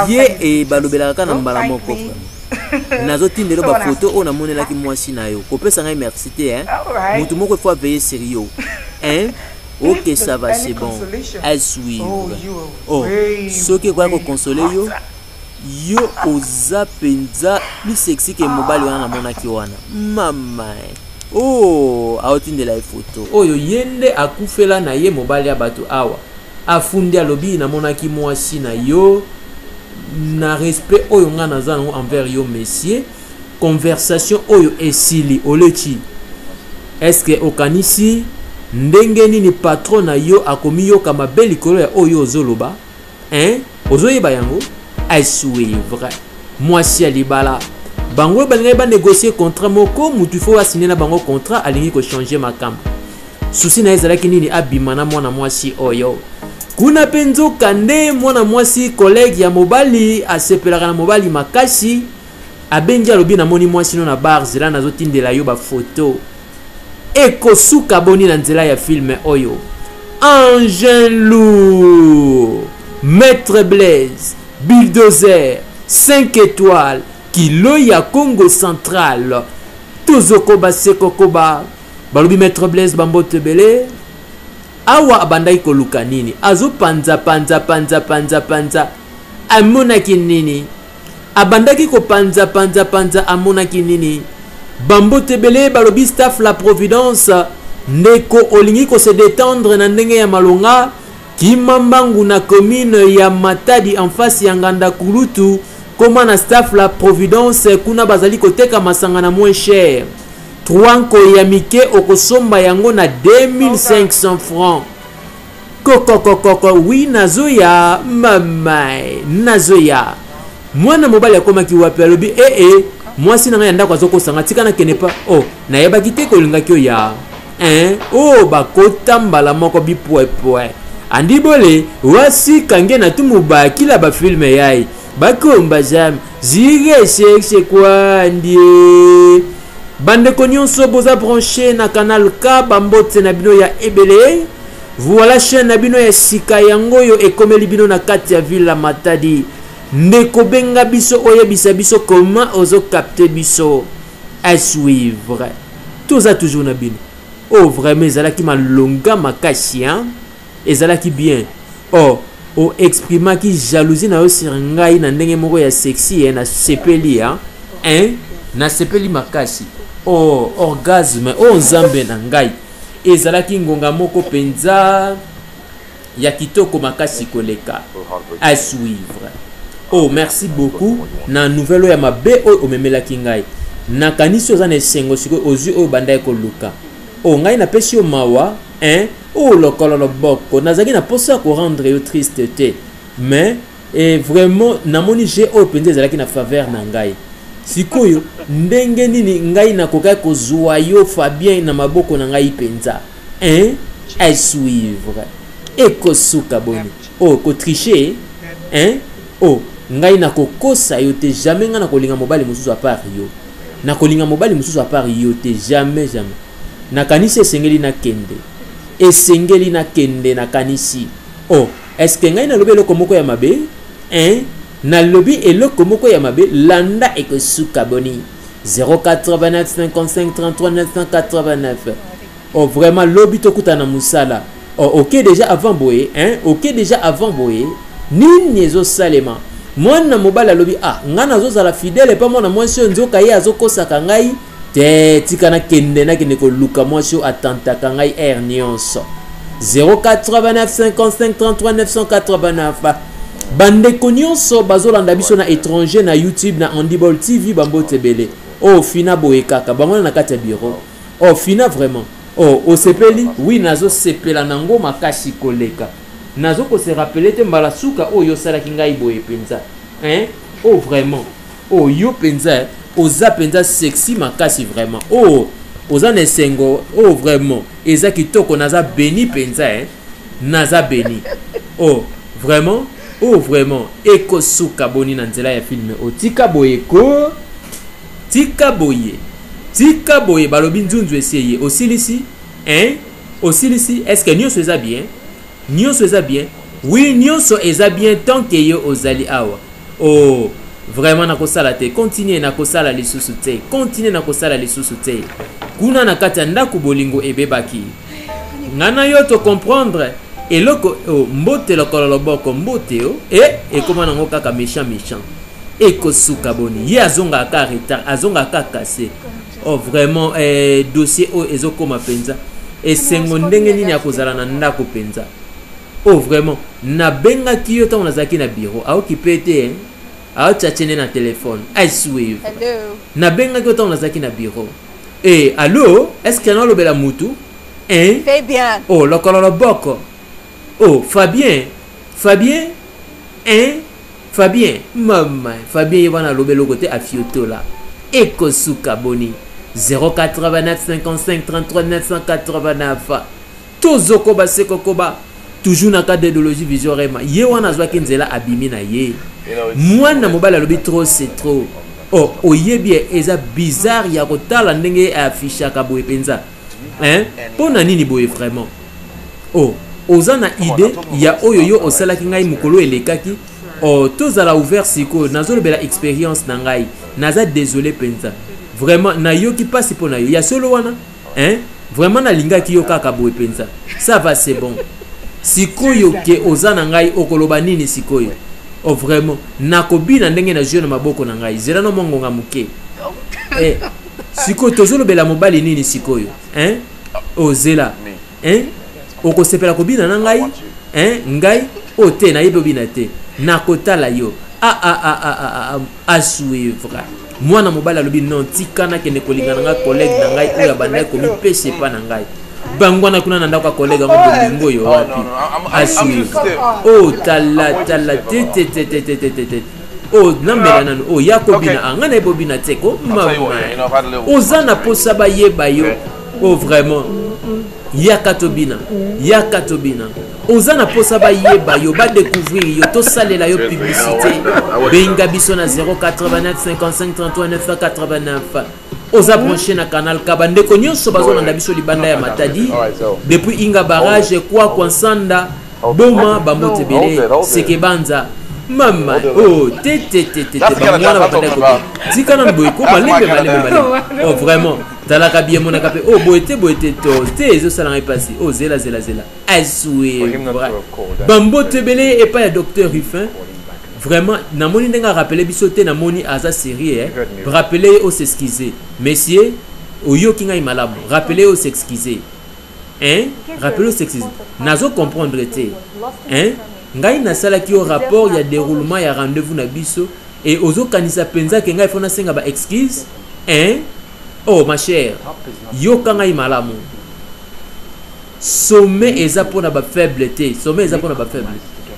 ye e balobelaka na mbala moko nazotindelo ba photo oyo namonelaki mwasi na yo kopesa ngai merci te hein mutu moko faut veiller sérieux hein ok ça va c'est bon à suivre oh soki kwa ko consoler yo oza penza plus sexy que mobile wana namonaki wana mama oh aotindela photo oyo yende akufela na ye mobile ya bato awa afundi alobi namonaki mwasi na yo na respect oyo nga naza nango envers yo messieurs conversation oyo esili oleki est-ce que okanisi ndenge nini patron na yo akomi yoka mabe likolo ya oyo ozoloba hein ozoyeba yango à suivre mwasi ya libala bango balingai ba négocier contrat moko mutu faut signer na bango contrat alingi ko changer makambo souci na ezalaki nini abima na mwana mwasi oyo kuna penzo kande mwana mwasi collègue ya mobali asepelaka na mobali makasi abengi alobi na moni mwasi no na bar zela nazotindela yo ba photo ekosuka boni na nzela ya film oyo Angelou Maître Blaise Bulldozer 5 étoiles kilo ya Congo central tozokoba sekokoba balobi Maître Blaise Bambote Bele awa abandai koluka nini azo panza amonaki nini abandaki ko panza amonaki nini Bambote Bele balobi staff la Providence ndeko olingi ko se détendre na ndenge ya malonga Kimambangu na commune ya Matadi en face ya Nganda Kulutu comment na staff la Providence kuna bazali koteka masanga na moins cher 3 nko ya mike okosomba yango na 2500 francs koko oui nazoya mamai nazoya mwana mobali akomaki wapi alobi mwasi na ngai ndako azokosanga tika na kenepa oh nayebaki te kolingaki oya hein oh bakotambala moko bipoepoe andi bole wasi kange na tumuba kila ba film yai bakomba jam zige sexe kwa ndie bande nyonso boza branché na canal K Bambote na bino ya ebele voilà chaîne na bino ya sika yango yo ekomeli bino na kati ya ville Matadi ndeko benga biso oyebisa biso comment ozo capter biso à suivre tout ça toujours na bino oh vraiment ezalaki malonga makasi hein ezalaki bien oh o exprimaki jalousie na yo sur ngai na ndenge moko ya sexy na sepeli hein na sepeli makasi oh orgasme oh nzambe na ngai ezalaki ngonga moko penza ya kitoko makasi koleka à suivre oh merci beaucoup na nouvelle ya mabe o omemelaki ngai na kanisi oza na esengo siko ozwi oyo bandai koluka oh ngai na pesi yo mawa hein oh lokolo boko nazaki na posa ko rendre yo triste te mais vraiment namoni je o penze ezalaki na faveur na ngai sikoyo ndenge nini ngai nakoka kozwa yo Fabien na maboko na ngai penza hein à suivre ekosuka boni oh ko tricher hein oh ngai nakokosa yo te jamais nga nakolinga mobali mususu a part yo nakolinga mobali mususu a part yo te jamais nakanisi esengeli na kanisi oh est-ce que ngai nalobi eloko moko ya mabe hein nalobi eloko moko ya mabe landa ekosuka boni 089 55 33 989 oh vraiment lobi tokuta na musala oh ok déjà avant boye hein ok déjà avant boye nini ezo salema mwana mobali alobi nga nazozala fidèle pa mwana mwasi nzoka ye azokosaka ngai te tika na kende koluka mwasi atantaka ngai air nyonso 089 55 33 989 bandeko nyonso bazolanda biso na étranger na YouTube na Handiball TV Bambote Bele oh fina boye kaka bango na kati ya bureau oh fina vraiment oh osepeli oui nazo sepela nango makasi koleka nazo ko se rappeler te mbala suka oh yo salaki ngai boye penza hein oh vraiment oh yo penza oza penza sexy makasi vraiment oh oza nesengo oh vraiment eza kitoko naza béni penza hein naza béni oh vraiment Oh vraiment, eko suka boni na nzela ya film o tika boye ko tika boye balobi nzunzu essayé osilisi hein osilisi est-ce que nyonso eza bien oui nyonso eza bien tant que yo ozali awa oh vraiment na kosala te continue na kosala lisusu te kuna na kati ya ndako bolingo ebebaki ngana yo to comprendre eloko mbote lokolo loboko mbote ekoma nango kaka méchant ekosuka boni ye azonga ka retard azonga ka cassé oh vraiment dossier ezokoma penza esengo ndenge nini akozala na ndako penza oh vraiment nabengaki yo ntango nazalaki na bureau aokipe te aotchachene na telefone aisuive nabengaki yo ntango nazalaki na bureau allô est-ce que naolobela mutu Fabien. Oh lokolo loboko oh Fabien mama Fabien yebana lobelo côté afioto là ekosuka boni 089 55 33 989 tozoko baseko koba toujours na cadre d'idéologie vision rema ye wana zwaki nzela abimi na ye mwana mobala lobi trop c'est trop oh oyebi eza bizarre ya kotala ndenge affiche ka boye penza pona nini boye vraiment oh oza na idée ya oyo yo osalaki ngai mukolo elekaki oh tozala ouvert siko nazolobela expérience na ngai naza désolé penza vraiment na yo ki passe pona yo ya solo wana vraiment na lingaki yo kaka boye penza ça va c'est bon sikoyo ke oza na ngai okoloba nini sikoyo oh vraiment nakobina ndenge na jeune maboko na ngai zela no mongonga muke sikoyo tozolobela mobali nini sikoyo oh zela okosepela kobina na ngai ngai o te na yebe bina te nakotala yo asuivre mwana mobali alobi non tikana kende kolinga na ngai collègue na ngai oyo abandaki komipese pa na ngai bangwana kuna na ndako ya collègue yango bolingo yo wapi asuivre o tala te oh nambela nanu oh yakobina anga na yebe bina te ko mama oza na posa bayeba yo oh vraiment yakatobina oza na posa bayeba yo ba découvrir yo to salela yo publicité benga biso na 089 55 33 989 oza branché na canal kabande ko nyonso bazolanda biso libanda ya Matadi depuis Inga barrage kwa Kwansanda Boma Bambote Bele Sekebanza mama oh te bamwana babanda ko tikana boyko malembe oh vraiment talaka bien mon akapé oh boete to te zo sala ngai passer oh zela asoué Bambote Bele et pas le docteur Ruffin vraiment namoni ndenga rappeler biso te namoni aza sérieux rappeler au s'excuser messieurs oyo kinga imalamu rappeler au s'excuser rappeler au s'excuser nazo comprendre te ngai nasalaki au rapport ya déroulement ya rendez-vous na biso et ozo kanisa penza ke ngai fona senga ba excuse oh ma chère yo kanga imalamu sommet eza pona ba faiblesse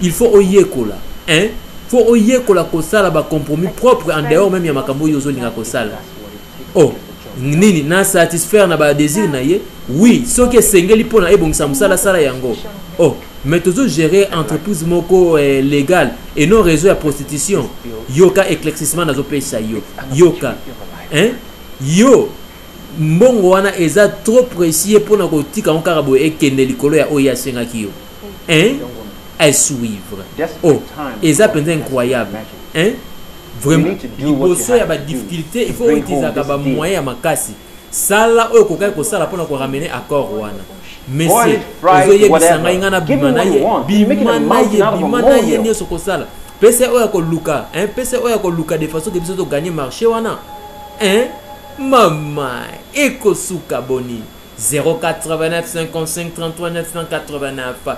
il faut oyekola faut oyekola kosala ba compromis propre en dehors même ya makambo yo zolinga kosala oh nini na satisfaire na ba désir na ye oui soki esengeli pona ebongisa musala sala yango oh mais toujours gérer entreprise moko légal et non réseau ya prostitution yoka éclaircissement nazo pesa yoka yo mbongo wana eza trop précieux pona kotika onkara boye ekende likolo ya oya sengaki yo à suivre oh eza penza incroyable vraiment liboso ya ba difficulté il faut utiliser ba moyen ya makasi sala oyo kokai kosala pona ko ramener accord wana monsieur ozoyebisa ngai nga na bimana ye nyonso kosala pese oyo akoluka pese oyo akoluka de façon ke biso toganye marché wana mama ekosuka boni 089 55 33 989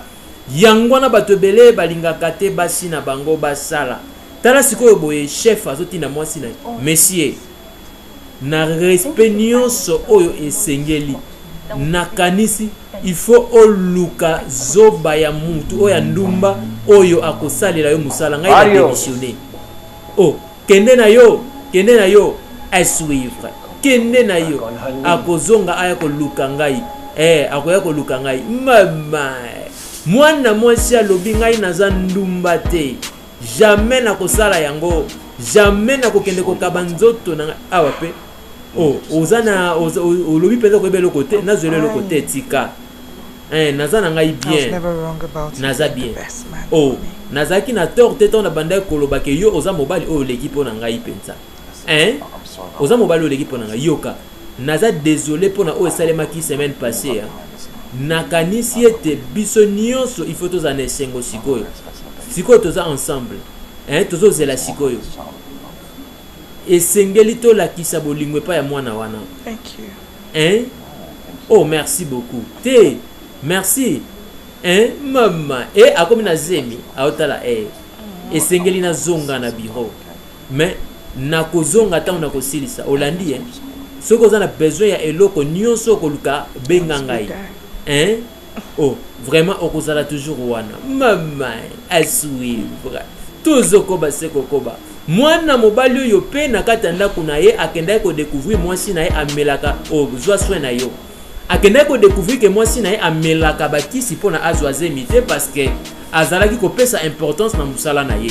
yango wana bato ebele balingaka te basi na bango basala tala sikoyo boye chef azotinda mwasi na monsieur na respect nyonso oyo esengeli nakanisi il faut oluka zoba ya mutu oya ndumba oyo akosalela yo musala ngai na démissionner oh kende na yo à suivre kende na yo akozonga aya koluka ngai akoya koluka ngai mama mwana mwasi alobi ngai naza ndumba te jamais na kosala yango, jamais na kokende kokaba nzoto na awa pe. Oh, ozana olobi peza ko belo côté, na zele le côté tika. Naza na ngai bien. Naza bien. Oh, nazaki na tort teto na banda koloba ke yo oza mobali o l'équipe na ngai penza. Oza mobali o l'équipe na ngai yoka. Naza désolé pour na o esalemaki semaine passée. Nakanisi ete biso nyonso il faut tozana sengo sikoyo. Sikoyo toza ensemble. Tozo zela sikoyo. Esengeli to la kisa bolingwe pa ya mwana wana. Thank you. Oh, merci beaucoup. Te, merci. Maman. Akomi na zemi, aotala esengeli na zonga na biro. Mais na kozonga ta na kosilisa. Olandi soko za na besoin ya eloko nyonso koluka benga ngai. Oh, vraiment okozala toujours wana. Maman, à suivre. Tozoko ba seko koba. Mwana mobali oyo pe na kati ndako na ye akenda ko découvrir mwasi na ye amelaka o zwa soin na yo. Akenda ko découvrir que mwasi na ye amelaka bakisi pona azwaze mité parce que azalaki ko pesa importance na musala na ye.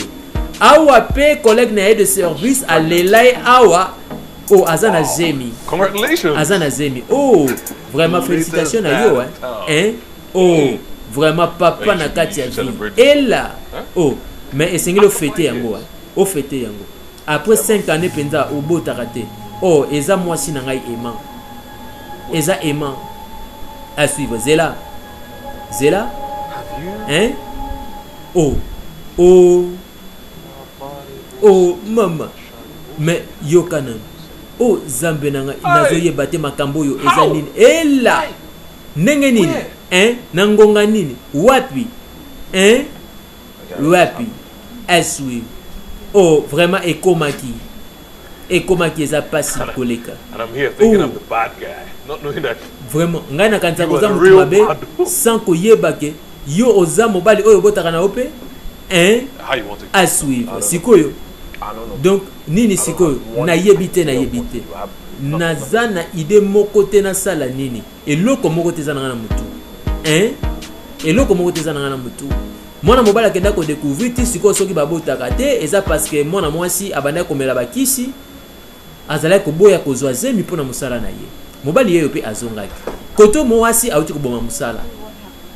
Awa pe collègue na ye de service alelai awa o azana zemi. Congratulations. Azana zemi. Oh, vraiment félicitations na yo Oh, vraiment papa na kati ya vie. Et là, oh, mais esengelo fêter yango. Au fêté yango. Après 5 années penza au beau tarate. Oh, eza mwasi na ngai aimant. Eza aimant. À suivre. Zela. Zela. Oh. Oh. Oh, maman. Mais yokanan. Oh, zambe na ngai nazoye bate makambo yo eza nini. Ela. Nenge nini? Nangonga nini? Wapi? Wapi? À suivre. Oh, vraiment, Ekomaki is a passive koleka. And I'm here thinking I'm the bad guy, not knowing that. Vraiment, ngai na kanza koza mutu mabe sans koyeba ke yo oza mobali oyo botaka na ope. How you want to à suivre. Sikoyo. Donc, nini sikoyo na yebite na yebite. Naza na ide moko te na sala nini. Eloko moko te za na mutu. Eloko moko te za na mutu. Mwana mobala kenda ko découvrir ti siko soki babotaka te eza parce que mwana mwasi abanda komela bakisi azala ko boya ko zwa zemi pona musala na ye. Mobali yeyo pe azongaki. Koto mwasi auti ko boma musala.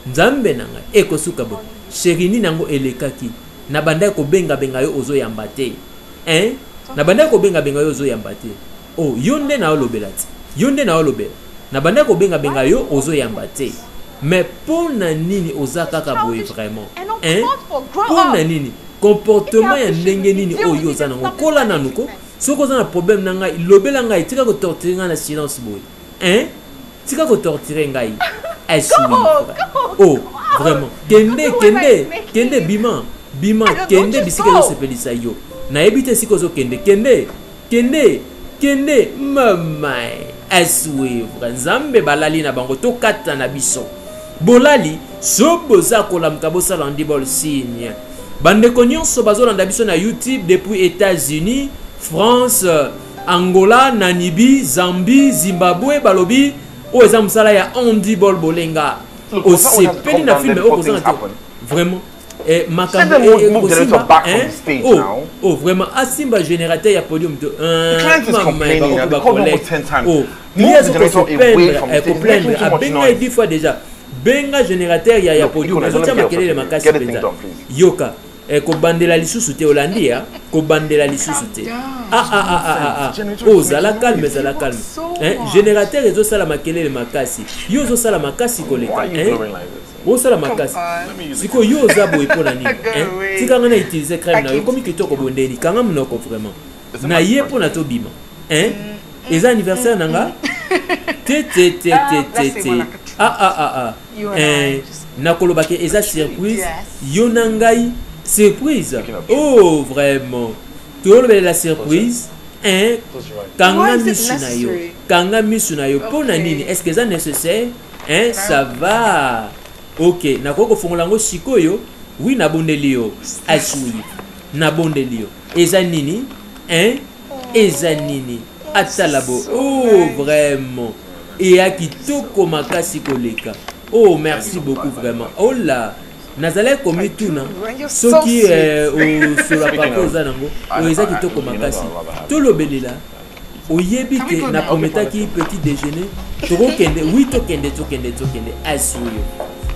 Nzambe nanga ekosuka bo. Sherini nango elekaki. Na banda ko benga yo ozo yamba te. Na banda ko benga yo ozo yamba te. Oh, yonde na olobela ti. Yonde na olobela. Na banda ko benga yo ozo yamba te. Mais pour nini ozaka kaboy vraiment pour nini comportement ya ndenge nini oyo za nango kola nanuko soko za na problème na ngai lobela ngai tika ko torturer ngai na silence boy tika ko torturer ngai oh vraiment kende bima kende bisika zo sepelisa yo na ebite siko zo kende mama suivre nzambe balali na bango to kata na biso bolali soboza kolamka bosala ndibol signe bandeko nyonso bazolanda biso na YouTube depuis États-Unis, France, Angola, Namibie, Zambie, Zimbabwe balobi o eza musala ya ndibol bolenga o sepeli na filme o kozana vraiment oh vraiment asimba générateur ya podium de benga 10 fois déjà benga générateur ya podium azotia makelele makasi penza yoka ko bandela lisusu te Holandi ko bandela lisusu te oh zala calme générateur ezo sala makelele makasi yo zo sala makasi koleka osala makasi siko yo za boye pona nini tika ngana utiliser crème na yo komi kitoko bondeli kanga mnoko vraiment na ye pona to bima eza anniversaire nanga te na kolobake eza surprise yo nangai surprise oh vraiment to la surprise kanga misu na yo pona nini est-ce que ça nécessaire ça va. Ok, na koko fongolango sikoyo, oui na bondeli yo, asui, na bondeli yo. Eza nini? Eza nini? Atalabo. Oh, vraiment. Et à kitoko makasi koleka. Oh, merci beaucoup vraiment. Oh là. nazalaki komituna soki osola papa oza nango oyo eza kitoko makasi tolobelela oyebi ke naprometaki petit déjeuner tokokende wi tokende asi oyo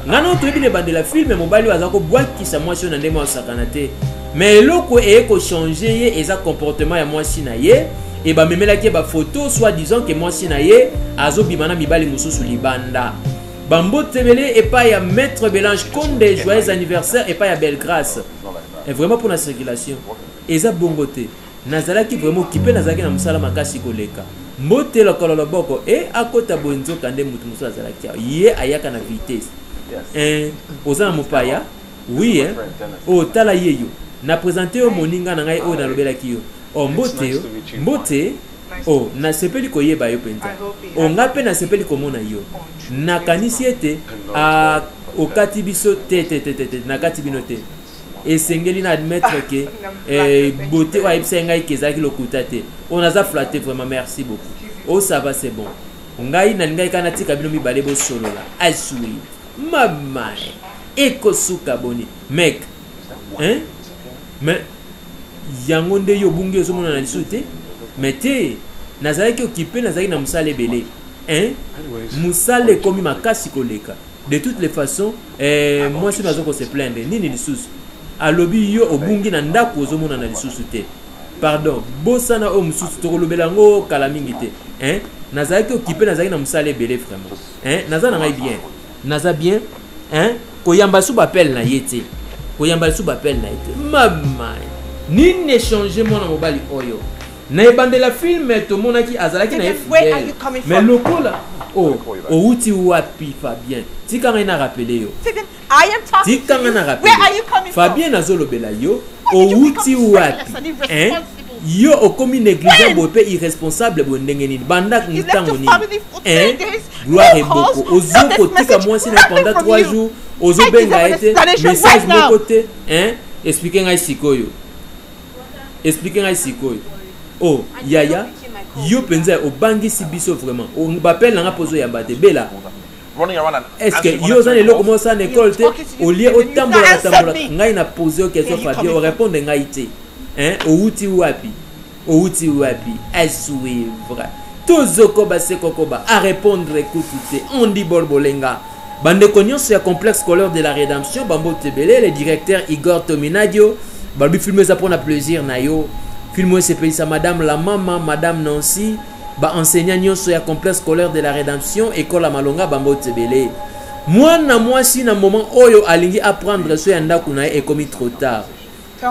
ngana toyebi na ebandela filme mobali oyo aza kobwakisa mwasi oyo na ndenge asakana te mais eloko eye kochange ye eza comportement ya mwasi na ye e bamemelaki bafoto soit disant ke mwasi na ye azobima na mibali mosusu libanda bambotebele epai ya maître Bélange Condé joyeux anniversaire epai ya Belgrâce et vraiment pour la circulation eza bongo te nazalaki vraiment okipe nazalaki na mosala makasi koleka mbote lokolo loboko e akota bonzoka nde mutu mosusu azalaki ye ayaka na vitesse oza na mopaya oui tala ye yo na présente yo moninga na ngai oyo nalobelaki yo mbote nasepeli koyeba yo mpenza nga mpe nasepeli komona yo nakanisi ete okati biso te nakati bino te esengeli na admettre ke beauté oyo ayebisa ngai ke ezalaki lokuta te oyo naza flatte vraiment merci beaucoup ça va c'est bon ngai na ngai kana tika bino mibale bosolola asui mama ekosuka boni mec mais yango nde yo bungi ozomona na lisu te mais te nazalaki okipe nazalaki na mosala ebele mosala ekomi makasi koleka de toutes les façons moi si nazo kose plaindre nini lisusu alobi yo obungi na ndako ozomona na lisusu te pardon bosana oyo mosusu tokolobela yango kala mingi te nazalaki okipe nazalaki na mosala ebele vraiment naza na ngai bien naza bien koyamba su bapele na ye te koyamba su bapele na ye te mama nini échange mwana mobali oyo na ebandela filme tomonaki azalaki na ye fidèle mais lokola outi wapi Fabien tika ngai na rappele yo tika ngai na rappele Fabien azolobela yo outi wapi yo okomi négligent bo pe irresponsable bo ndenge nini banda ntango nini gloire eboko ozoko tika mwasi na pendant 3 jours ozobenga ete message moko te explique ngai sikoyo yaya yo penza obangisi biso vraiment bapel nanga pozo ya bate bela est-ce que yo za lelo comment ça école te au lieu otambola ngai na poser question Fabien répondre ngai te outi wapi à suivre tozoko basekokoba à répondre écoutez on dit bolbolenga bande nyonso ya complexe scolaire de la rédemption bambo tebele le directeur Igor Tominadio balbi filmer ça pour na plaisir na yo filmer ce pays ça madame la maman madame Nancy ba enseignant nyonso ya complexe scolaire de la rédemption école Malonga bambo tebele moi si na moment oyo alingi apprendre so ya ndako na e commis trop tard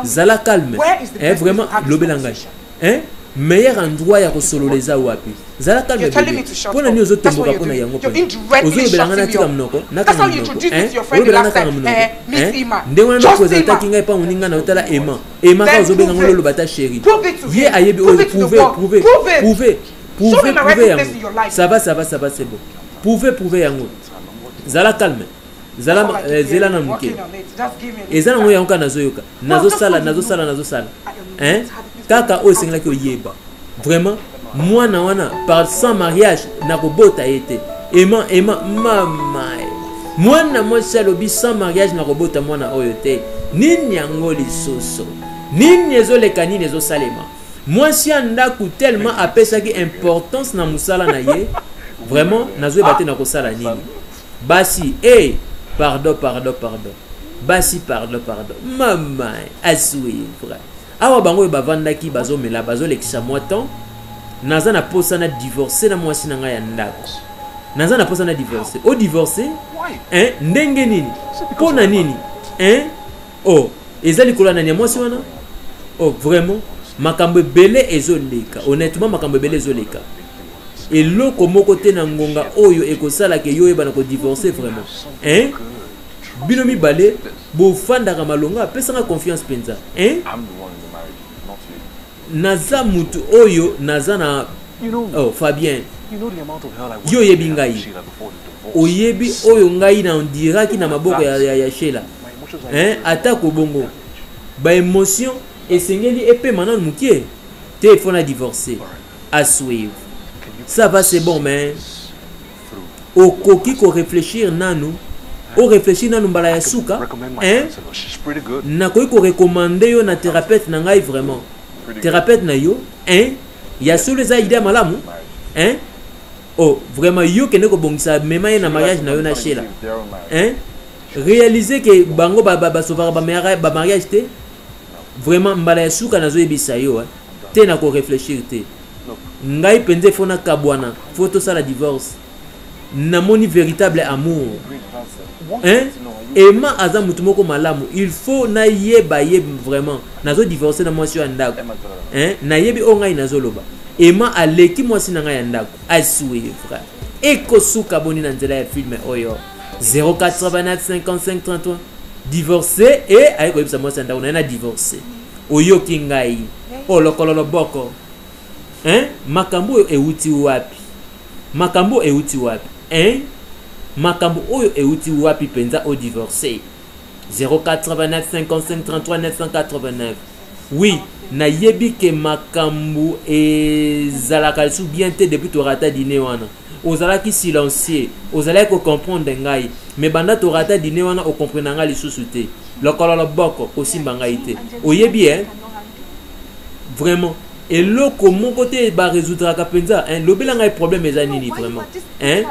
zala calme vraiment lobelanga meilleur endroit ya kosololeza wapi zala calme pona ni ozotemboka pona yango pona ozolobelanga na tika mnoko nakanga mnoko ozolobelanga nakanga mnoko ndenge wana nakozata kinga epa moninga na otala ema ka ozobenga ngo lolo bata chéri ye ayebi oyo prouver yango ça va c'est bon prouver yango zala calme zela na muke eza nango yango kana nazoyoka nazosala kaka oyo esengelaki oyeba vraiment mwana wana par sans mariage nakobota ye te ema mama mwana mwasi alobi sans mariage nakobota mwana oyo te nini yango lisusu nini ezoleka nini ezosalema mwasi ya ndako tellement apesaki importance na mosala na ye vraiment nazoyeba te nakosala nini basi pardon basi pardon mama à suivre awa bango bavandaki bazomela bazolekisa moi temps naza na posa na divorcer na mwasi na ngai ya ndako naza na posa na divorcer o divorcer ndenge nini pona nini eza likolo na mwasi wana vraiment makambo ebele ezoleka honnêtement makambo ebele ezoleka eloko moko te na ngonga oyo ekosalaka yo yebana ko divorcer vraiment bino mibale bofandaka malonga apesanga confiance penza naza mutu oyo naza na Fabien yo yebi ngai oyebi oyo ngai na ondiraki na maboko ya Sheila atako bongo ba émotion esengeli epe mana mukie te faut na divorcer à suivre ça va c'est bon mais okoki ko réfléchir nanu o réfléchir na numbala ya suka hein nakoki ko recommander yo na thérapeute na ngai vraiment thérapeute na yo hein ya solo za idée malamu hein oh vraiment yo kende ko bongisa mema na mariage na yo na shela hein réaliser que bango ba sauvara ba mariage te vraiment mbala ya suka nazo ebisa yo te na ko réfléchir te ngai penze fona kabwana photo ça la divorce namoni véritable amour hein ema aza mutu moko malamu il faut na yeba vraiment nazo divorcer na mwasi ya ndako hein na yebi o ngai nazo loba ema aleki mwasi na ngai ya ndako asui frère eko suka boni na nzela ya film oyo 089 55 33 divorcé et ayeko yebisa mwasi ya ndako na divorcé oyoki ngai o lokolo boko hein makambo euti wapi makambo euti wapi hein makambo oyo euti wapi penza o divorcé 089 55 33 989 oui na yebi ke makambo ezalaka sou bien te depuis to rata dîner wana ozalaki silencieux ozalaki ko comprendre ngai mais banda to rata dîner wana o comprendre ngai lisusu te lokolo boko osimba ngai te oyebi hein vraiment et loko mon côté ba résoudre ka penza hein lobela ngai problème eza nini vraiment hein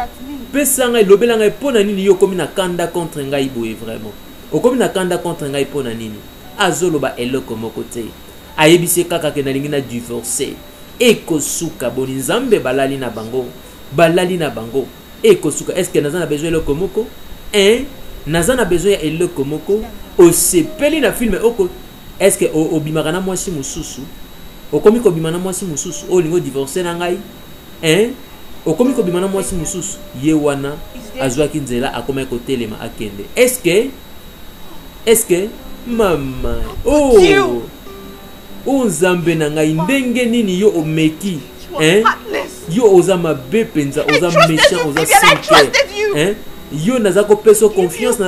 pesa ngai lobela ngai pona nini yo komi na kanda contre ngai boye vraiment o komi na kanda contre ngai pona nini azoloba eloko moko te ayebise kaka ke nalingi na divorcer ekosuka boni nzambe balali na bango ekosuka est-ce que naza na besoin eloko moko hein naza na besoin ya eloko moko osepeli na film oko est-ce que obimaka na mwasi mususu okomi ko bimana mwasi mususu olingo divorcer na ngai hein okomi ko bimana mwasi mususu ye wana azwaki nzela akoma ko telema akende est-ce que mama o nzambe na ngai ndenge nini yo omeki hein yo oza mabe penza oza méchant oza sinker hein yo naza ko peso confiance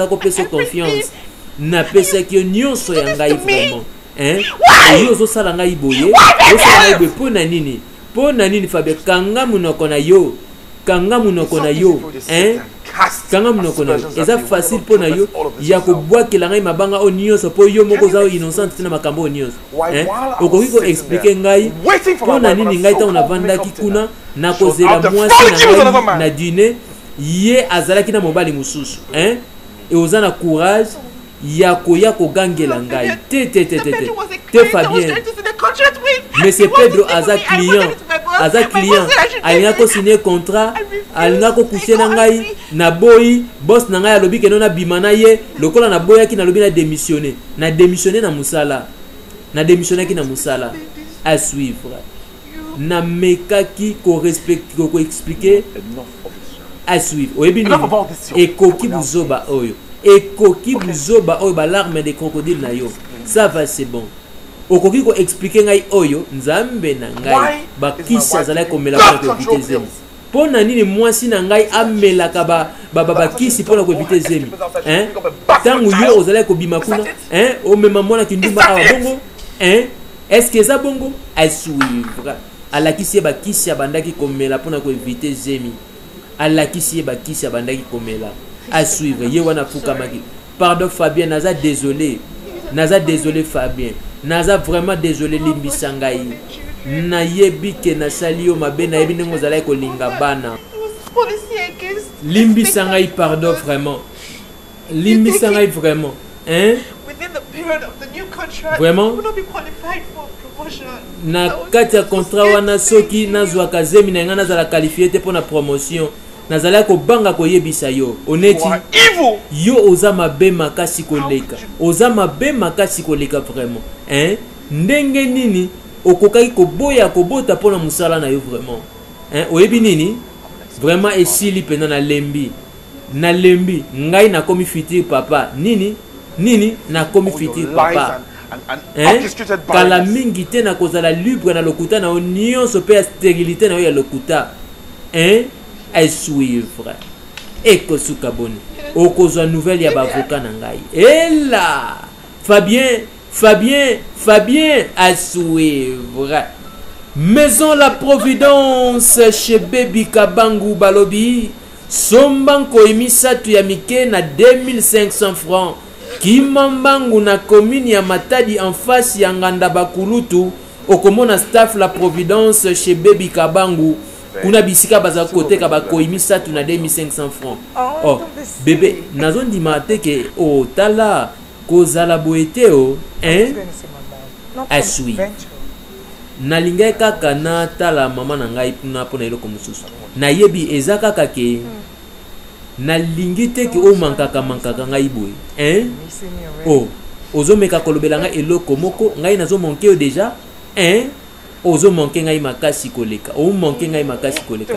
na pesa ki nyonso ya ngai vraiment hein yo zo sala ngai boye o sala ngai boye pona nini Fabien kanga munoko na yo hein kanga munoko na yo eza facile pona yo ya ko bwakela ngai mabanga o nyonso po yo moko za innocent na makambo nyonso hein okoki ko expliquer ngai pona nini ngai ta ona vandaki kuna na kozela mwasi na ngai na dîner ye azalaki na mobali mususu hein et ozana courage ya kogangela ngai te Fabien mais c'est Pedro aza client alinga ko signer contrat alinga ko coucher na ngai na boyi boss na ngai alobi ke nona bimana ye lokola na boyaki na lobi na démissionner na musala à suivre na mekaki ko respecter ko expliquer à suivre oyebi ni ekoki buzoba oyo ba larme de crocodile na yo ça va c'est bon okoki ko expliquer ngai oyo nzambe na ngai ba kisi azala ko mela ko éviter zemi pona nini mwasi na ngai amelaka ba kisi pona ko éviter zemi hein tangu yo ozala ko bima kuna hein o mema mwana kindumba awa bongo hein est-ce que ça bongo à suivre alakisi ba kisi abandaki ko mela pona ko éviter zemi alakisi ba kisi abandaki ko mela à suivre ye wana fukamaki pardon Fabien naza désolé Fabien naza vraiment désolé limbisa ngai na yebi ke na salio mabe na yebi ngo zala ko linga bana limbisa ngai pardon vraiment hein vraiment na kati ya contrat wana soki nazwaka zemi na nga nazala qualifié te pour na promotion nazala ko banga ko yebisa yo oneti yo oza mabe makasi koleka vraiment hein ndenge nini okokaki ko boya ko bota pona musala na yo vraiment hein oyebi nini vraiment esili pena na lembi ngai na komi futur papa nini na komi futur papa hein kala mingi te na kozala libre na lokuta na nyonso pe stérilité na yo ya lokuta hein à suivre ekosuka boni okozwa nouvelle ya bavoka na ngai et là Fabien à suivre Maison La Providence chez Baby Kabangu Balobi sombanko emisatu ya mike na 2500 francs kimambangu na commune ya Matadi en face ya nganda bakulutu okomona staff la Providence chez Baby Kabangu kuna bisika baza koteka bakoimisatu na 2500 francs. Oh bébé nazondi mateke o tala kozala boete o hein à suivre nalingai kaka na tala mama na ngai puna pona eloko mususu nayebi eza kaka ke nalingi te ke o mankaka ngai boye hein oh ozomeka kolobela ngai eloko moko ngai nazo manquer o déjà hein ozo manquer ngai makasi koleka o manquer ngai makasi koleka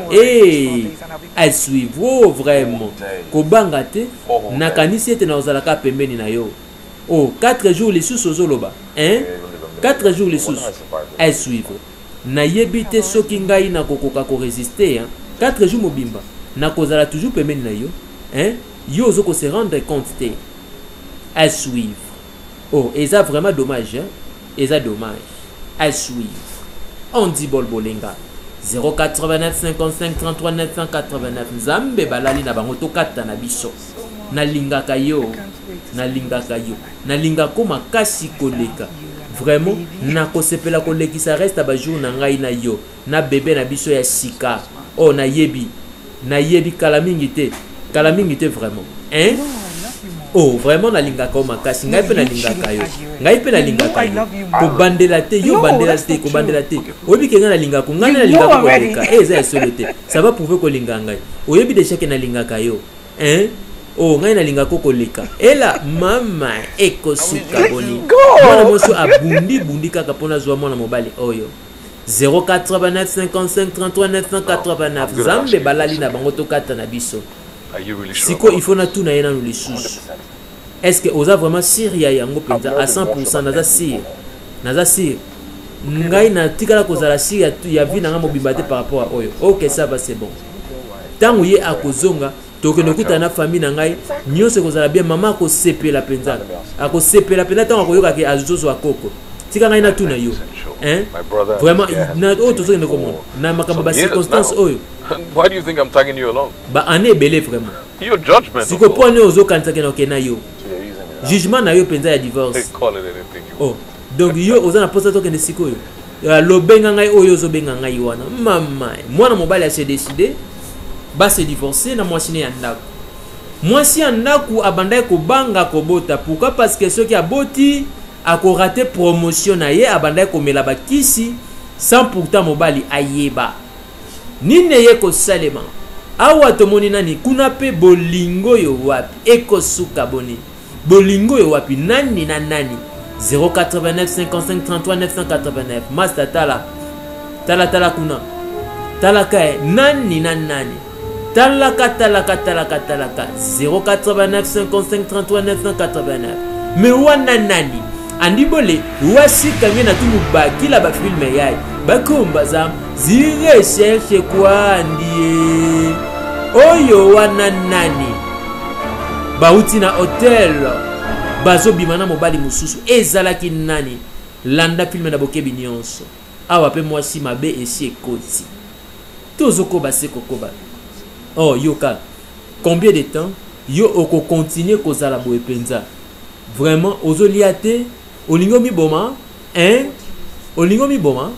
à suivre vraiment kobanga te nakanisi ete na ozalaka pembeni na yo oh 4 jours les sous ozoloba hein 4 jours les sous à suivre nayebi te soki ngai na kokoka ko résister hein 4 jours mobimba na kozala toujours pembeni na yo hein yo ozoko se rendre compte te à suivre oh eza vraiment dommage hein eza dommage à suivre on dit bolbolenga 089 55 33 989 Nzambe balali na bango to kata na biso nalingaka yo nalinga koma kasi koleka vraiment na kosepela kolekisa reste ba jour na ngai na yo na bébé na biso ya sika oh nayebi kala mingi te vraiment hein oh vraiment nalinga ko makasi ngai pe nalingaka yo ko bandela te yo bandela te ko bandela te oyebi ke nalinga ko ngana nalinga ko koleka eza solo te ça va prouver ko linga ngai oyebi déjà ke nalingaka yo hein oh ngai nalinga ko koleka ela mama ekosuka boni mwana moso abundi kaka pona zwa mwana mobali oyo 089 55 33 989 Zambe balali na bango to kata na biso. Siko il faut na tout na yena nous les sous. Est-ce que oza vraiment Syria yango penza à 100% naza sir ngai na tikala kozala Syria ya vi na mobimba te par rapport à oyo. OK ça va c'est bon. Tangu ye akozonga tokonokuta na famille na ngai nyose kozala bien mama ko sepela penza tangu akoyoka ke azozo akoko. Tika ngai na tout na yo. Hein? Vraiment na autre chose ne comment na makambo ba circonstance oyo. Why do you think I'm tagging you along? Ba ane belé vraiment. Your judgment. Siko pone ozo kanta ke na yo. Jugement na yo penza ya divorce. They call it anything you want. Donc yo oza na posta to ke siko yo. Lo benga ngai oyo zo benga ngai wana. Mama, mwana mobali a se décider ba se divorcer na mwasi ya ndako. Mwasi ya ndako abandai ko banga ko bota. Pourquoi? Parce que ceux qui a boti a ko raté promotion na ye abandai ko mela bakisi sans pourtant mobali ayeba. Nine ye ko salema. Awa tomoni nani kuna pe bolingo yo wapi eko suka boni. Bolingo yo wapi nani na nani 089 55 33 989 Master tala kuna tala kae nani na nani talaka 089 55 33 989 me wana nani andi bole wasi kange na tumu bakila ba filme yai bakomba zam zire cherche kwa ndie oyo wana nani bauti na hotel bazo bimana mobali mususu ezalaki nani landa filme na bokebi nyonso awa pe mwasi mabe esi ekoti tozoko base kokoba oh yoka combien de temps yo oko continuer kozala boye penza vraiment ozoliate olingo mi boma hein olingo mi boma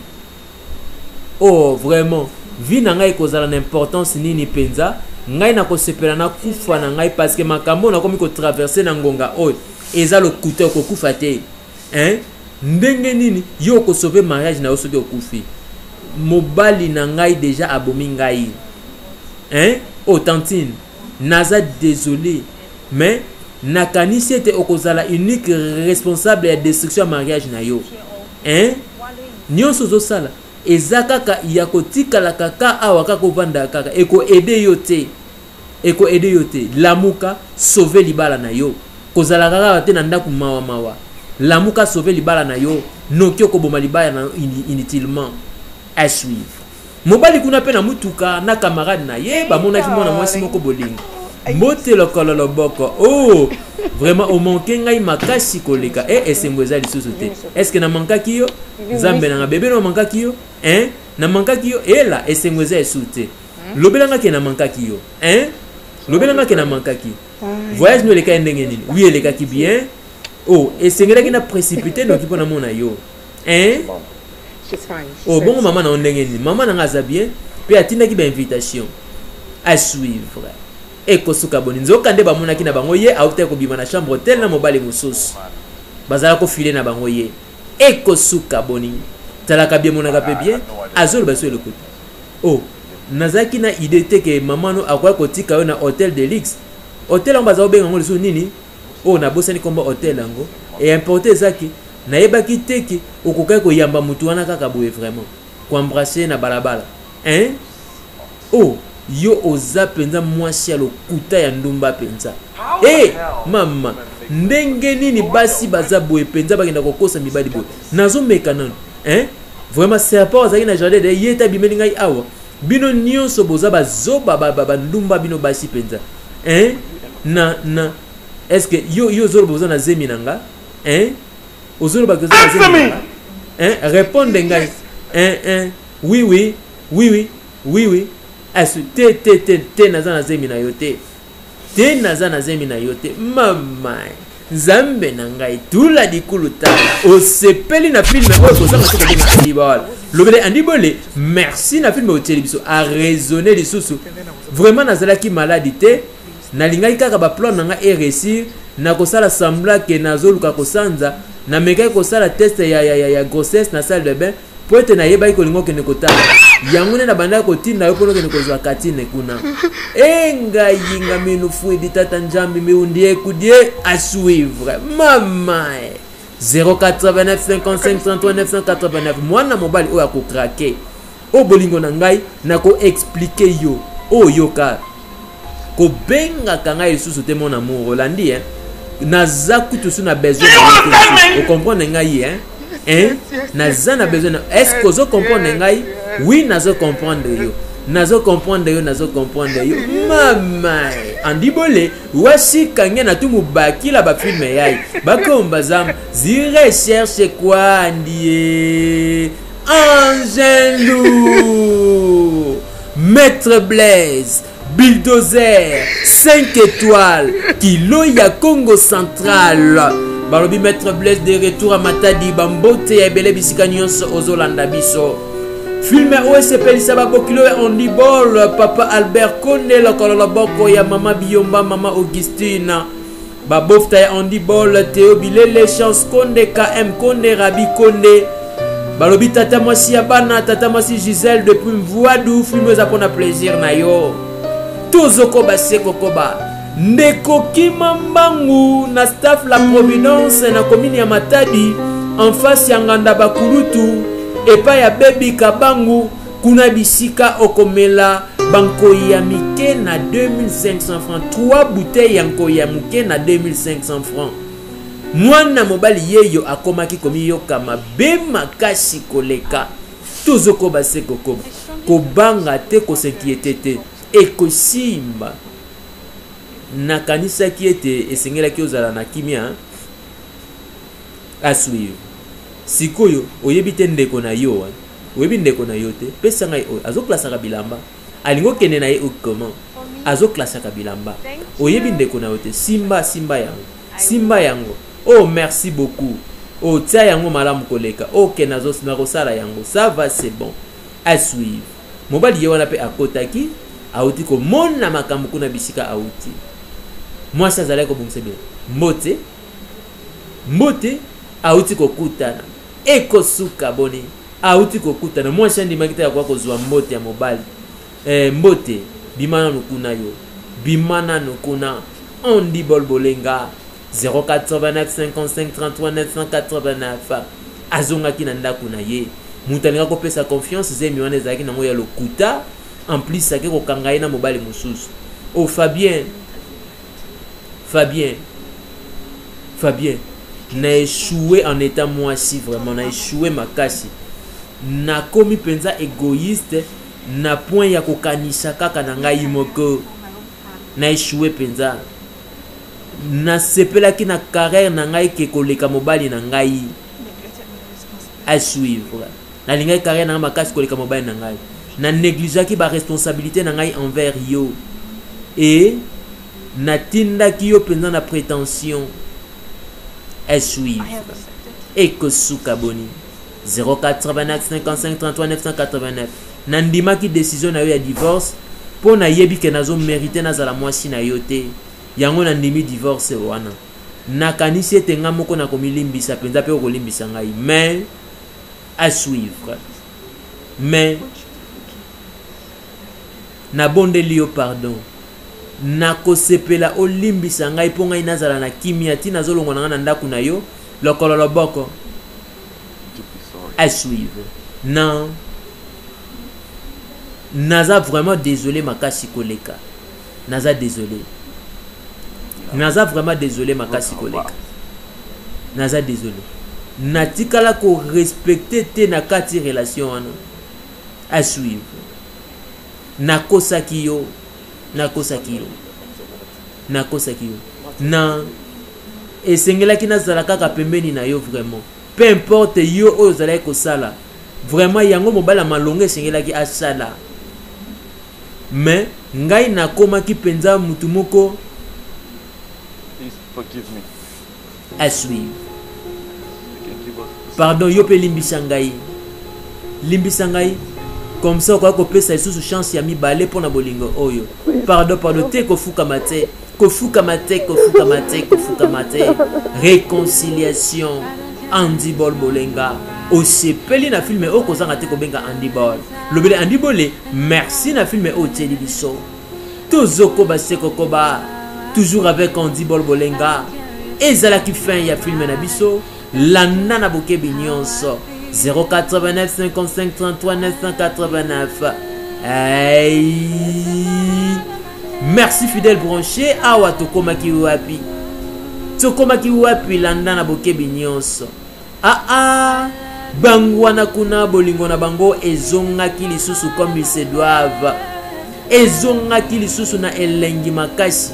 oh vraiment vie na ngai kozala na importance nini penza ngai na kosepela na kufa na ngai parce que makambo na komi ko traverser na ngonga oyo eza le couteau ko kufa te hein ndenge nini yo ko sauver mariage na osoki okufi mobali na ngai déjà abomi ngai hein oh tantine naza désolé mais nakanisi ete okozala unique responsable ya destruction ya mariage na yo hein nyonso zosala eza kaka ya kotikala kaka awa kaka ovanda kaka eko aider yo te lamuka sauver libala na yo kozala kaka te na ndako mawa lamuka sauver libala na yo noki okoboma libala na inutilement à suivre mobali kuna pe na mutuka na camarade na ye bamonaki mwana mwasi moko bolingo mbote lokolo loboko oh vraiment o manqué ngai makasi koleka esengo eza lisusu te est-ce que na mankaki yo nzambe na bébé no mankaki yo hein na mankaki yo ela esengo eza esute lobelanga ke na mankaki yo hein lobelanga ke na mankaki voyage no leka ndenge nini oui eleka ki bien oh et sengela ki na précipité no ki pona mona yo hein She's fine. oh bon maman na ndenge nini maman na ngaza bien pe atinda ki ba invitation à suivre et kosuka boni nzoka nde bamona ki na bango ye auta ko bima na chambre hôtel na mobali mosusu bazala ko filer na bango ye et kosuka boni talaka bien monaka pe bien azolo baso le côté oh nazaki na idée te que maman no akwa kotika yo na hôtel de luxe hôtel on bazao benga ngo leso nini oh na bosani komba hôtel yango et importer zaki na yebaki te ki okokai ko yamba mutu wana kaka boye vraiment ko embrasser na balabala hein oh yo oza penza mwasi ya lokuta ya ndumba penza eh mama ndenge nini basi baza boye penza bakenda kokosa mibali boye nazo meka nano hein vraiment c'est rapport azaki na jardin de yeta bimeli ngai awa bino nyonso boza bazoba ndumba bino basi penza hein na est-ce que yo zolo boza na zemi nanga hein ozolo bakoza na zemi nanga hein répondre ngai hein oui asu te naza na zemi na yote te naza na zemi na yote mama nzambe na ngai tula dikulu tala osepeli na filme oyo kozanga soko benga andibole lobele andibole merci na filme oteli biso a raisonner lisusu vraiment nazalaki maladi te nalingaki kaka baplan nanga e réussir na kosala sembla ke nazoluka kosanza na mekaki kosala test ya grossesse na salle de bain po ete nayebaki kolingo kende kotala yango nde na bandaki kotinda yo mpono kende kozwa katine kuna engai yinga minu fuidi tata njambi miundi ekudie à suivre mama 089 55 33 989 mwana mobali oyo akokrake o bolingo na ngai na ko expliquer yo oyo ka ko benga kanga lisusu te mon amour Rolandi hein naza kutu su na besoin de comprendre ngai hein naza na besoin est-ce que zo comprendre ngai oui nazo comprendre yo nazo comprendre yo mama andibole wasi kange na tumu bakila ba filme yai bakomba zam zire cherche quoi andie Angelou Maître Blaise Bulldozer 5 étoiles Kilo ya Congo Central balobi Maître Blaise de retour à Matadi bambote ya ebele bisika nyonso ozolanda biso filme OSP Sababo Kilo on dit bol papa Albert Konde la boko ya mama Biomba mama Augustine babofta ya on dit bol Théo Bilele Chance Konde KM Konde Rabi Konde balobi tata mwasi ya bana tata mwasi Gisèle depuis Mvoadou filme za pona plaisir na yo tozoko baseko koba ndeko kimambangu na staff la Providence na commune ya Matadi en face ya nganda bakulutu epa ya baby kabangu kuna bisika okomela banko ya mike na 2500 francs 3 bouteilles ya nko ya muke na 2500 francs mwana mobali yeyo akomaki komi yokama be makasi koleka tozoko baseko koba kobanga te kosenkiete te ekosimba nakanisaki ete esengelaki ozala na kimia à suivre sikoyo oyebi te ndeko na yo oyebi ndeko na yo te pesa ngai oyo azoklasaka bilamba alingo kende na ye comment azoklasaka bilamba oyebi ndeko na yo te simba yango oh merci beaucoup oh tia yango malamu koleka ok na kosala yango ça va c'est bon à suivre mobali ye wana pe akotaki auti komona makambo kuna bisika auti mwasi azalaki kobongisa bino mbote auti kokutana ekosuka boni auti kokutana mwasi andimaki te yakoka kozwa mbote ya mobali mbote bimana nokuna yo bimana nokuna ondi bolbolenga 089 55 33 989 azongaki na ndako na ye mutu alinga kopesa confiance zemi wana ezalaki nango ya lokuta en plus ake kokanga ye na mobali mosusu o Fabien na échoué en état mwasi vraiment na échoué makasi na komi penza égoïste na point ya kokanisa kaka na ngai moko na échoué penza na sepelaki na carrière na ngai ke koleka mobali na ngai à suivre na lingai carrière na makasi koleka mobali na ngai na négligeaki ba responsabilité na ngai envers yo et natindaki yo penza na prétention à suivre et que soukaboni 089 55 33 989 nandimaki décision na yo ya divorce po na yebi ke nazo mérité nazala mwasi na yo te yango nandimi divorce wana nakanisi ete nga moko nakomilimbisa penza pe okolimbisa ngai mais à suivre mais nabondeli yo pardon nakosepela olimbisa ngai po ngai nazala na kimia ti nazolongwa na nga na ndako na yo lokolo loboko à suivre non naza vraiment désolé makasi koleka naza désolé naza vraiment désolé makasi koleka naza désolé natikala ko respecter te na kati relation wana à suivre nakosaki yo na esengelaki nazala kaka pembeni na yo vraiment peu importe yo oyo ozalaki kosala vraiment yango mobala malongo esengelaki asala mais ngai nakomaki penza mutu moko à suivre pardon yo pe limbisa ngai comme ça quoi kopesa lisusu chance ya mibale pona bolingo oyo pardon te kofuka mate réconciliation Andy Bol Bolenga osepeli na filme o kozanga te kobenga Andy Bol lobele Andy Bol merci na filme o teli biso tozoko baseko koba toujours avec Andy Bol Bolenga ezala ki fin ya filme na biso landa na bokebi nyonso 089 55 33 989 merci fidèle branché awa tokomaki wapi landa na bokebi nyonso bangwana kuna bolingo na bango ezongaki lisusu comme ils se doivent ezongaki lisusu na elengi makasi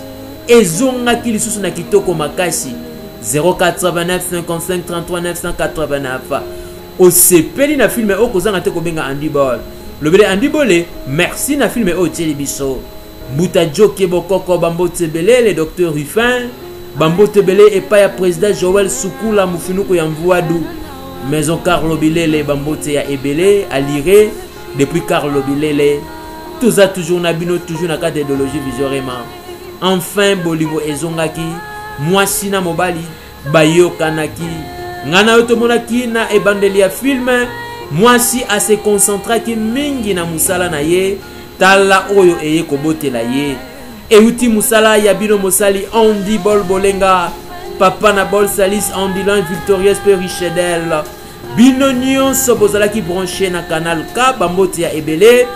ezongaki lisusu na kitoko makasi 089 55 33 989 osepeli na filme o kozanga te kobenga Andy Bol lobele Andy Bol merci na filme o teli biso Mbuta Joke Bokoko Bambote Belé le docteur Ruffin Bambote Belé et pas ya président Joël Soukula Mufinuko ya Mvuadu Maison Carlo Bilele Bambote ya Ebele à lire depuis Carlo Bilele Toza toujours nabino toujours na carte d'idéologie visuellement enfin bolingo ezongaki mwasi na mobali bayokanaki ngana yoto monaki na ebandeli ya film mwasi a se concentraki mingi na musala na ye tala oyo eye kobotela ye euti musala ya bino mosali Andy Bol Bolenga papa na Bol Salis Andylan Victorious Perichedel bino nyonso bozalaki branché na canal K bambote ya ebele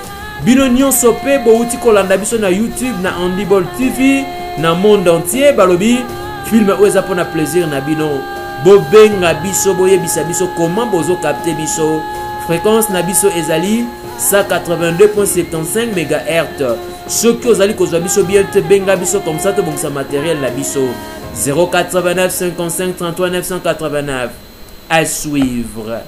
bino nyonso pe bouti kolanda biso na YouTube na Andy Bol TV na monde entier balobi film oza pona plaisir na bino bobenga biso boyebisa biso comment bozo capter biso fréquence na biso ezali 182.75 MHz soki ozali kozwa biso bien te benga biso comme ça to bongisa matériel na biso 089 55 33 989 à suivre.